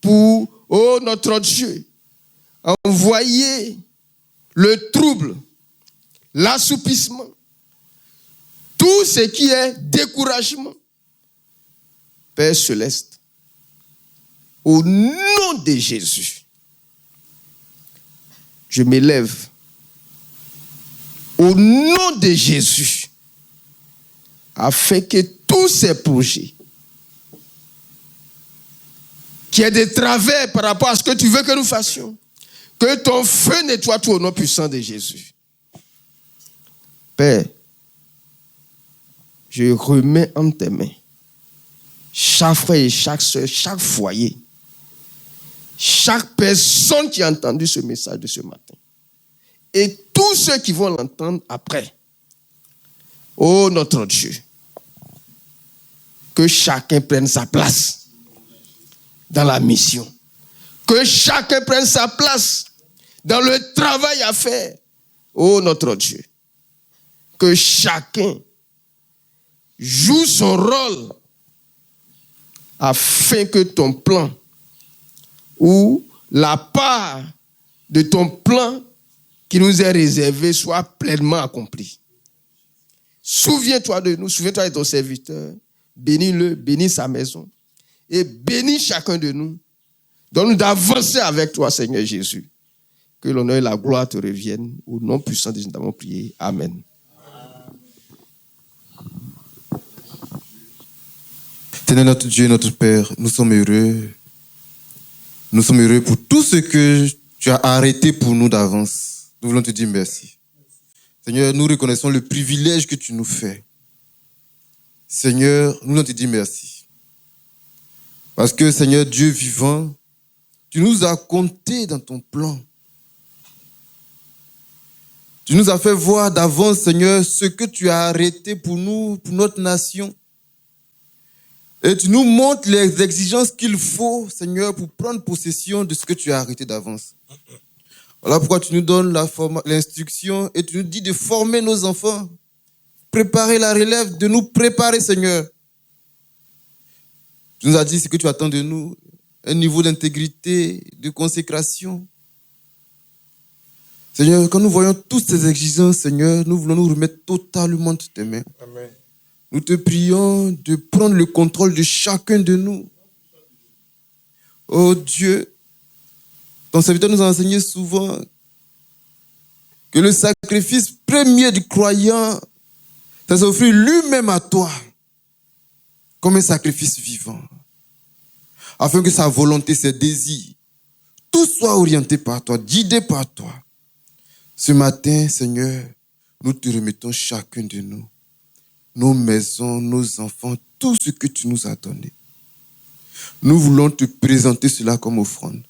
pour, oh notre Dieu, envoyer le trouble, l'assoupissement, tout ce qui est découragement. Père céleste, au nom de Jésus, je m'élève. Au nom de Jésus, afin que tous ces projets qui est des travers par rapport à ce que tu veux que nous fassions, que ton feu nettoie tout au nom puissant de Jésus. Père, je remets en tes mains chaque frère et chaque soeur, chaque foyer, chaque personne qui a entendu ce message de ce matin, et tous ceux qui vont l'entendre après. Oh notre Dieu, que chacun prenne sa place dans la mission. Que chacun prenne sa place dans le travail à faire. Oh notre Dieu, que chacun joue son rôle afin que ton plan ou la part de ton plan qui nous est réservé soit pleinement accomplie. Souviens-toi de nous, souviens-toi de ton serviteur, bénis-le, bénis sa maison et bénis chacun de nous. Donne-nous d'avancer avec toi, Seigneur Jésus. Que l'honneur et la gloire te reviennent. Au nom puissant de Jésus, nous avons prié. Amen. Seigneur notre Dieu, notre Père, nous sommes heureux. Nous sommes heureux pour tout ce que tu as arrêté pour nous d'avance. Nous voulons te dire merci. Seigneur, nous reconnaissons le privilège que tu nous fais. Seigneur, nous voulons te dire merci. Parce que, Seigneur Dieu vivant, tu nous as comptés dans ton plan. Tu nous as fait voir d'avance, Seigneur, ce que tu as arrêté pour nous, pour notre nation. Et tu nous montres les exigences qu'il faut, Seigneur, pour prendre possession de ce que tu as arrêté d'avance. Voilà pourquoi tu nous donnes l'instruction et tu nous dis de former nos enfants, préparer la relève, de nous préparer, Seigneur. Tu nous as dit ce que tu attends de nous, un niveau d'intégrité, de consécration. Seigneur, quand nous voyons toutes ces exigences, Seigneur, nous voulons nous remettre totalement entre tes mains. Amen. Nous te prions de prendre le contrôle de chacun de nous. Oh Dieu, ton serviteur nous a enseigné souvent que le sacrifice premier du croyant, c'est s'offrir lui-même à toi comme un sacrifice vivant, afin que sa volonté, ses désirs, tout soit orienté par toi, guidé par toi. Ce matin, Seigneur, nous te remettons chacun de nous, nos maisons, nos enfants, tout ce que tu nous as donné. Nous voulons te présenter cela comme offrande,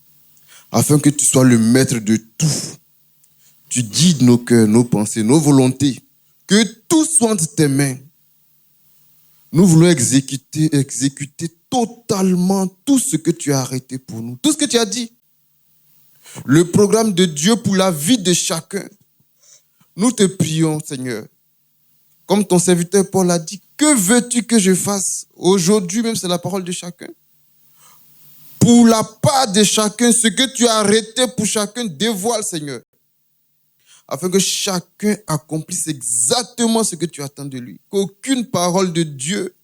afin que tu sois le maître de tout. Tu guides nos cœurs, nos pensées, nos volontés, que tout soit entre tes mains. Nous voulons exécuter totalement tout ce que tu as arrêté pour nous, tout ce que tu as dit. Le programme de Dieu pour la vie de chacun. Nous te prions, Seigneur. Comme ton serviteur Paul a dit, que veux-tu que je fasse? Aujourd'hui même, c'est la parole de chacun. Pour la part de chacun, ce que tu as arrêté pour chacun, dévoile, Seigneur. Afin que chacun accomplisse exactement ce que tu attends de lui. Qu'aucune parole de Dieu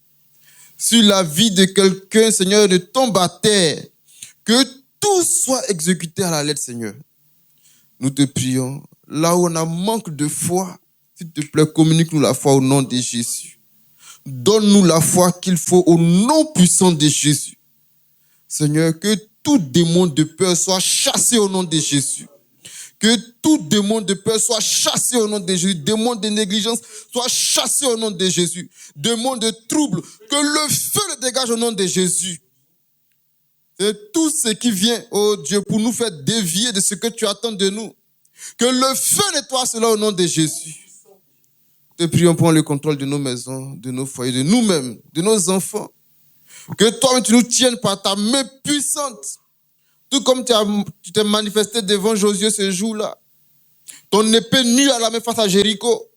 sur la vie de quelqu'un, Seigneur, ne tombe à terre. Que tout soit exécuté à la lettre, Seigneur. Nous te prions, là où on a manque de foi, s'il te plaît, communique-nous la foi au nom de Jésus. Donne-nous la foi qu'il faut au nom puissant de Jésus. Seigneur, que tout démon de peur soit chassé au nom de Jésus. Que tout démon de peur soit chassé au nom de Jésus. Démon de négligence soit chassé au nom de Jésus. Démon de trouble, que le feu le dégage au nom de Jésus. C'est tout ce qui vient, oh Dieu, pour nous faire dévier de ce que tu attends de nous. Que le feu nettoie cela au nom de Jésus. Te prions pour le contrôle de nos maisons, de nos foyers, de nous-mêmes, de nos enfants. Que toi, tu nous tiennes par ta main puissante. Tout comme tu t'es manifesté devant Josué ce jour-là. Ton épée nue à la main face à Jéricho.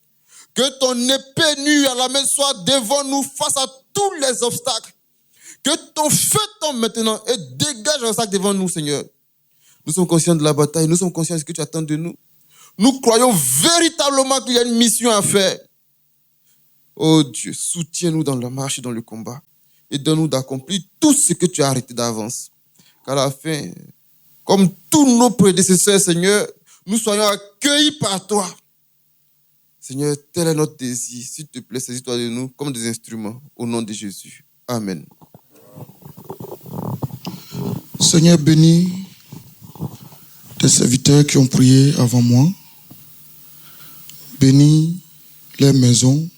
Que ton épée nue à la main soit devant nous face à tous les obstacles. Que ton feu tombe maintenant et dégage un sac devant nous, Seigneur. Nous sommes conscients de la bataille, nous sommes conscients de ce que tu attends de nous. Nous croyons véritablement qu'il y a une mission à faire. Oh Dieu, soutiens-nous dans la marche et dans le combat. Et donne-nous d'accomplir tout ce que tu as arrêté d'avance. Qu'à la fin, comme tous nos prédécesseurs, Seigneur, nous soyons accueillis par toi. Seigneur, tel est notre désir. S'il te plaît, saisis-toi de nous comme des instruments. Au nom de Jésus. Amen. Seigneur, bénis tes serviteurs qui ont prié avant moi. Bénis les maisons.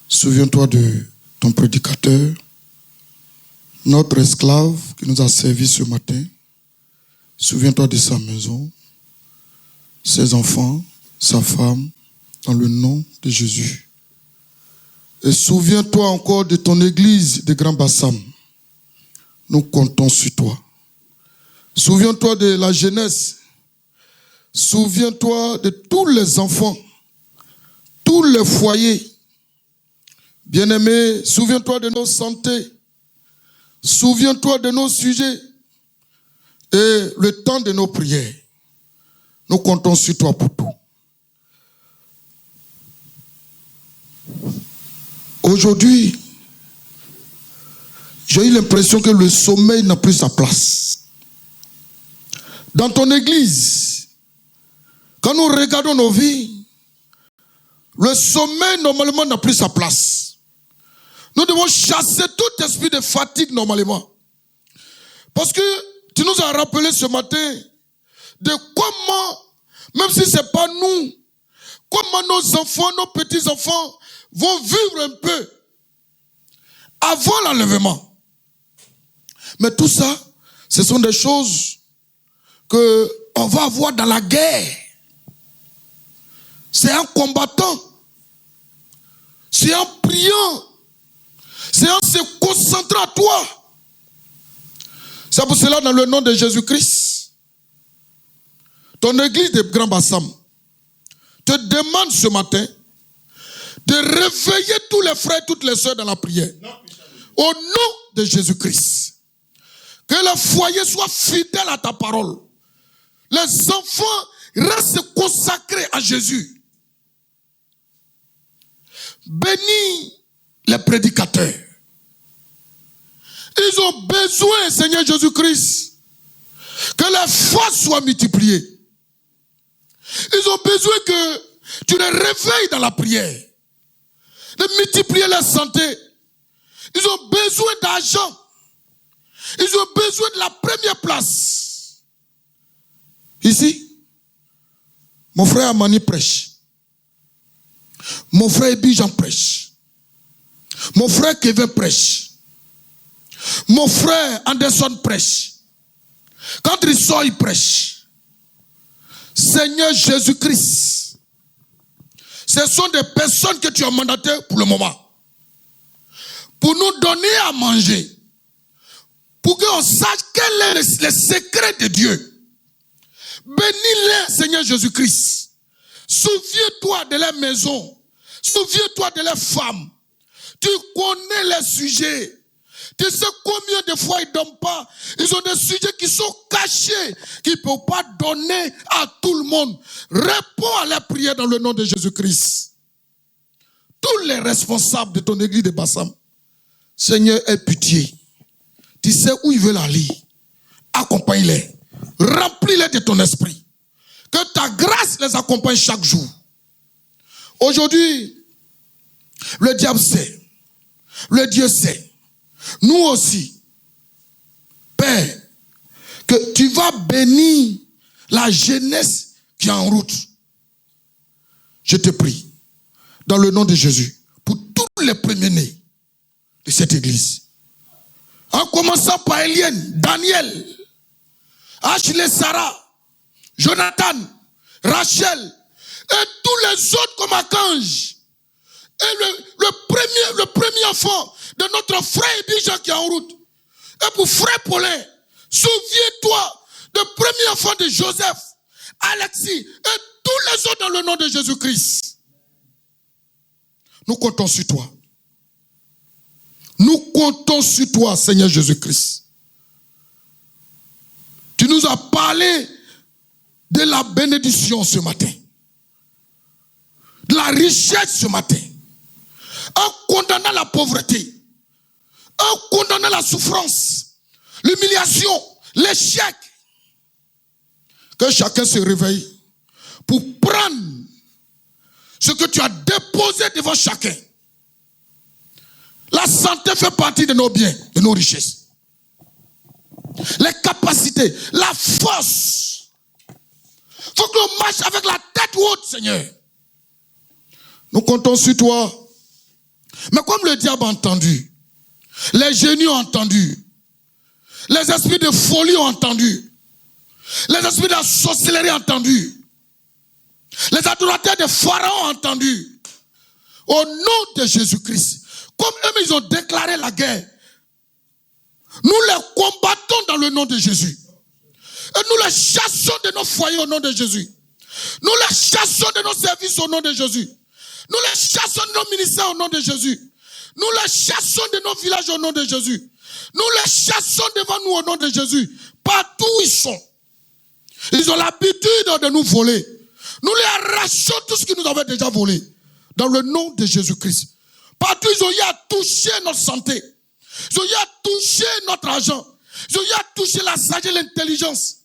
Souviens-toi de ton prédicateur, notre esclave qui nous a servi ce matin. Souviens-toi de sa maison, ses enfants, sa femme, dans le nom de Jésus. Et souviens-toi encore de ton église de Grand Bassam. Nous comptons sur toi. Souviens-toi de la jeunesse. Souviens-toi de tous les enfants, tous les foyers. Bien-aimé, souviens-toi de nos santé. Souviens-toi de nos sujets et le temps de nos prières. Nous comptons sur toi pour tout. Aujourd'hui, j'ai eu l'impression que le sommeil n'a plus sa place. Dans ton église, quand nous regardons nos vies, le sommeil normalement n'a plus sa place. Nous devons chasser tout esprit de fatigue normalement. Parce que tu nous as rappelé ce matin de comment, même si ce n'est pas nous, comment nos enfants, nos petits-enfants vont vivre un peu avant l'enlèvement. Mais tout ça, ce sont des choses qu'on va avoir dans la guerre. C'est en combattant, c'est en priant, c'est en se concentrant à toi. C'est pour cela, dans le nom de Jésus-Christ, ton église de Grand Bassam te demande ce matin de réveiller tous les frères et toutes les sœurs dans la prière. Au nom de Jésus-Christ. Que le foyer soit fidèle à ta parole. Les enfants restent consacrés à Jésus. Bénis les prédicateurs. Ils ont besoin, Seigneur Jésus-Christ, que la foi soit multipliée. Ils ont besoin que tu les réveilles dans la prière, de multiplier la santé. Ils ont besoin d'argent. Ils ont besoin de la première place. Ici, mon frère Amani prêche. Mon frère Ebijan prêche. Mon frère Kevin prêche. Mon frère Anderson prêche. Quand il sort, il prêche. Seigneur Jésus-Christ, ce sont des personnes que tu as mandatées pour le moment. Pour nous donner à manger. Pour qu'on sache quel est le secret de Dieu. Bénis-les, Seigneur Jésus-Christ. Souviens-toi de leur maison. Souviens-toi de leurs femmes. Tu connais les sujets. Tu sais combien de fois ils ne donnent pas. Ils ont des sujets qui sont cachés, qu'ils ne peuvent pas donner à tout le monde. Réponds à la prière dans le nom de Jésus-Christ. Tous les responsables de ton église de Bassam, Seigneur, aie pitié. Tu sais où ils veulent aller. Accompagne-les. Remplis-les de ton esprit. Que ta grâce les accompagne chaque jour. Aujourd'hui, le diable sait. Le Dieu sait. Nous aussi, Père, que tu vas bénir la jeunesse qui est en route. Je te prie, dans le nom de Jésus, pour tous les premiers-nés de cette église. En commençant par Eliane, Daniel, Ashley, Sarah, Jonathan, Rachel, et tous les autres comme Archange. Et le premier enfant de notre frère Ebijan qui est en route. Et pour frère Paulin, souviens-toi du premier enfant de Joseph, Alexis, et tous les autres dans le nom de Jésus-Christ. Nous comptons sur toi. Nous comptons sur toi, Seigneur Jésus-Christ. Tu nous as parlé de la bénédiction ce matin, de la richesse ce matin, en condamnant la pauvreté, en condamnant la souffrance, l'humiliation, l'échec. Que chacun se réveille pour prendre ce que tu as déposé devant chacun. La santé fait partie de nos biens, de nos richesses. Les capacités, la force. Il faut que l'on marche avec la tête haute, Seigneur. Nous comptons sur toi. Mais comme le diable a entendu, les génies ont entendu, les esprits de folie ont entendu, les esprits de la sorcellerie ont entendu, les adorateurs de Pharaon ont entendu. Au nom de Jésus-Christ, comme eux, ils ont déclaré la guerre, nous les combattons dans le nom de Jésus. Et nous les chassons de nos foyers au nom de Jésus. Nous les chassons de nos services au nom de Jésus. Nous les chassons de nos ministères au nom de Jésus. Nous les chassons de nos villages au nom de Jésus. Nous les chassons devant nous au nom de Jésus. Partout où ils sont. Ils ont l'habitude de nous voler. Nous les arrachons tout ce qu'ils nous avaient déjà volé. Dans le nom de Jésus-Christ. Partout ils ont eu à toucher notre santé. Ils ont eu à toucher notre argent. Ils ont eu à toucher la sagesse, l'intelligence.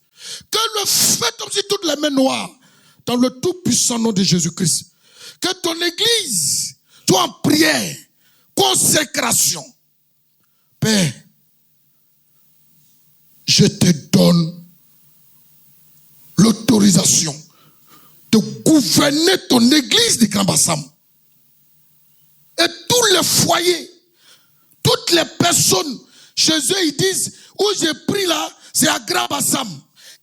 Que le feu tombe sur toutes les mains noires. Dans le tout puissant nom de Jésus-Christ. Que ton église soit en prière, consécration. Père, je te donne l'autorisation de gouverner ton église de Grand Bassam. Et tous les foyers, toutes les personnes, chez eux, ils disent, où j'ai pris là, c'est à Grand Bassam.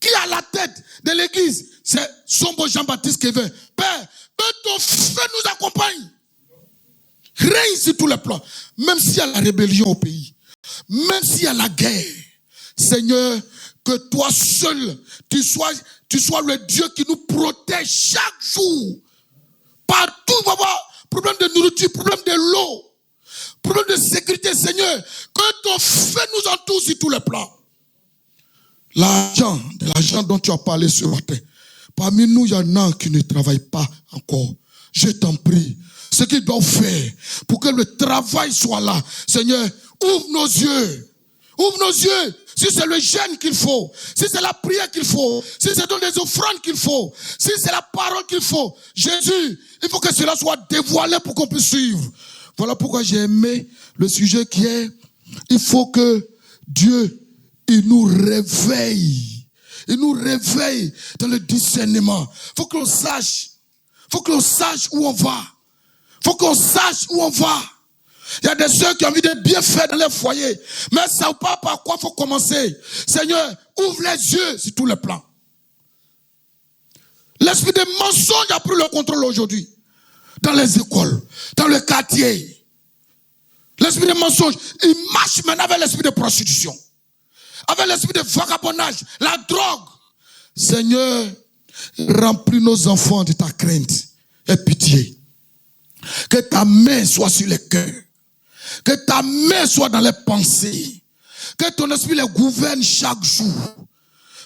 Qui est à la tête de l'église? C'est Sombo Jean-Baptiste Kevin. Père, que ton feu nous accompagne. Règne sur tous les plans. Même s'il y a la rébellion au pays. Même s'il y a la guerre. Seigneur, que toi seul, tu sois le Dieu qui nous protège chaque jour. Partout, il va y avoir problème de nourriture, problème de l'eau, problème de sécurité, Seigneur. Que ton feu nous entoure sur tous les plans. L'argent dont tu as parlé ce matin. Parmi nous, il y en a qui ne travaillent pas encore. Je t'en prie. Ce qu'ils doivent faire pour que le travail soit là. Seigneur, ouvre nos yeux. Ouvre nos yeux. Si c'est le jeûne qu'il faut, si c'est la prière qu'il faut, si c'est dans les offrandes qu'il faut, si c'est la parole qu'il faut. Jésus, il faut que cela soit dévoilé pour qu'on puisse suivre. Voilà pourquoi j'ai aimé le sujet qui est, il faut que Dieu, il nous réveille. Il nous réveille dans le discernement. Il faut que l'on sache. Il faut que l'on sache où on va. Il faut qu'on sache où on va. Il y a des sœurs qui ont envie de bien faire dans leur foyer. Mais elles ne savent pas par quoi il faut commencer. Seigneur, ouvre les yeux sur tous les plans. L'esprit de mensonge a pris le contrôle aujourd'hui. Dans les écoles, dans le quartier. L'esprit de mensonge, il marche maintenant avec l'esprit de prostitution. Avec l'esprit de vagabondage, la drogue. Seigneur, remplis nos enfants de ta crainte et pitié. Que ta main soit sur les cœurs. Que ta main soit dans les pensées. Que ton esprit les gouverne chaque jour.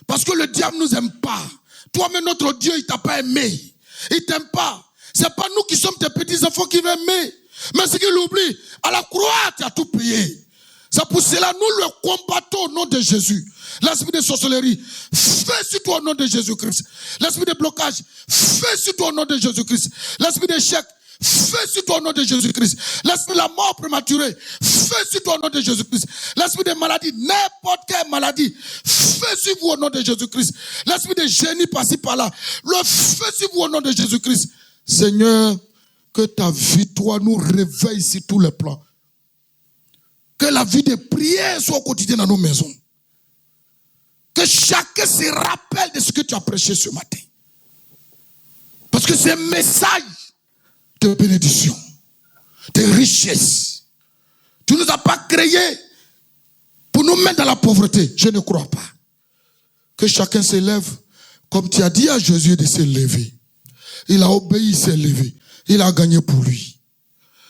Parce que le diable ne nous aime pas. Toi-même, notre Dieu, il t'a pas aimé. Il t'aime pas. C'est pas nous qui sommes tes petits enfants qui vont aimer. Mais ce qu'il oublie, à la croix, tu as tout payé. C'est pour cela nous le combattons au nom de Jésus. L'esprit de sorcellerie, fais sur toi au nom de Jésus-Christ. L'esprit de blocage, fais sur toi au nom de Jésus-Christ. L'esprit d'échec, fais sur toi au nom de Jésus-Christ. L'esprit de la mort prématurée, fais sur toi au nom de Jésus-Christ. L'esprit de maladie, n'importe quelle maladie, fais sur vous au nom de Jésus-Christ. L'esprit de génie par-ci par-là, le fais sur vous au nom de Jésus-Christ. Seigneur, que ta victoire nous réveille sur tous les plans. Que la vie de prière soit au quotidien dans nos maisons. Que chacun se rappelle de ce que tu as prêché ce matin. Parce que c'est un message de bénédiction, de richesse. Tu ne nous as pas créés pour nous mettre dans la pauvreté. Je ne crois pas. Que chacun se lève comme tu as dit à Jésus de se lever. Il a obéi, il s'est levé. Il a gagné pour lui.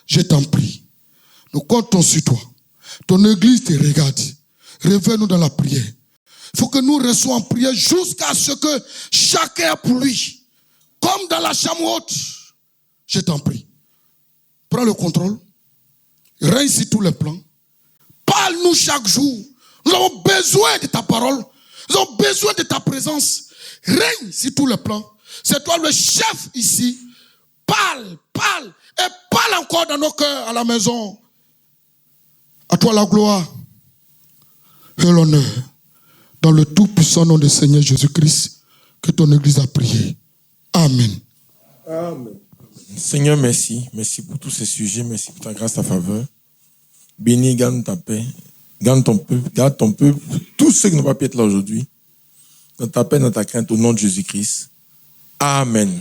Je t'en prie. Nous comptons sur toi. Ton église te regarde. Réveille-nous dans la prière. Il faut que nous restions en prière jusqu'à ce que chacun a pour lui. Comme dans la chambre haute. Je t'en prie. Prends le contrôle. Règne sur tous les plans. Parle-nous chaque jour. Nous avons besoin de ta parole. Nous avons besoin de ta présence. Règne sur tous les plans. C'est toi le chef ici. Parle, parle. Et parle encore dans nos cœurs à la maison. À toi la gloire et l'honneur. Dans le tout-puissant nom du Seigneur Jésus-Christ, que ton église a prié. Amen. Amen. Seigneur, merci. Merci pour tous ces sujets. Merci pour ta grâce, ta faveur. Bénis, garde ta paix. Garde ton peuple. Tous ceux qui n'ont pas pu être là aujourd'hui. Dans ta paix, dans ta crainte, au nom de Jésus-Christ. Amen.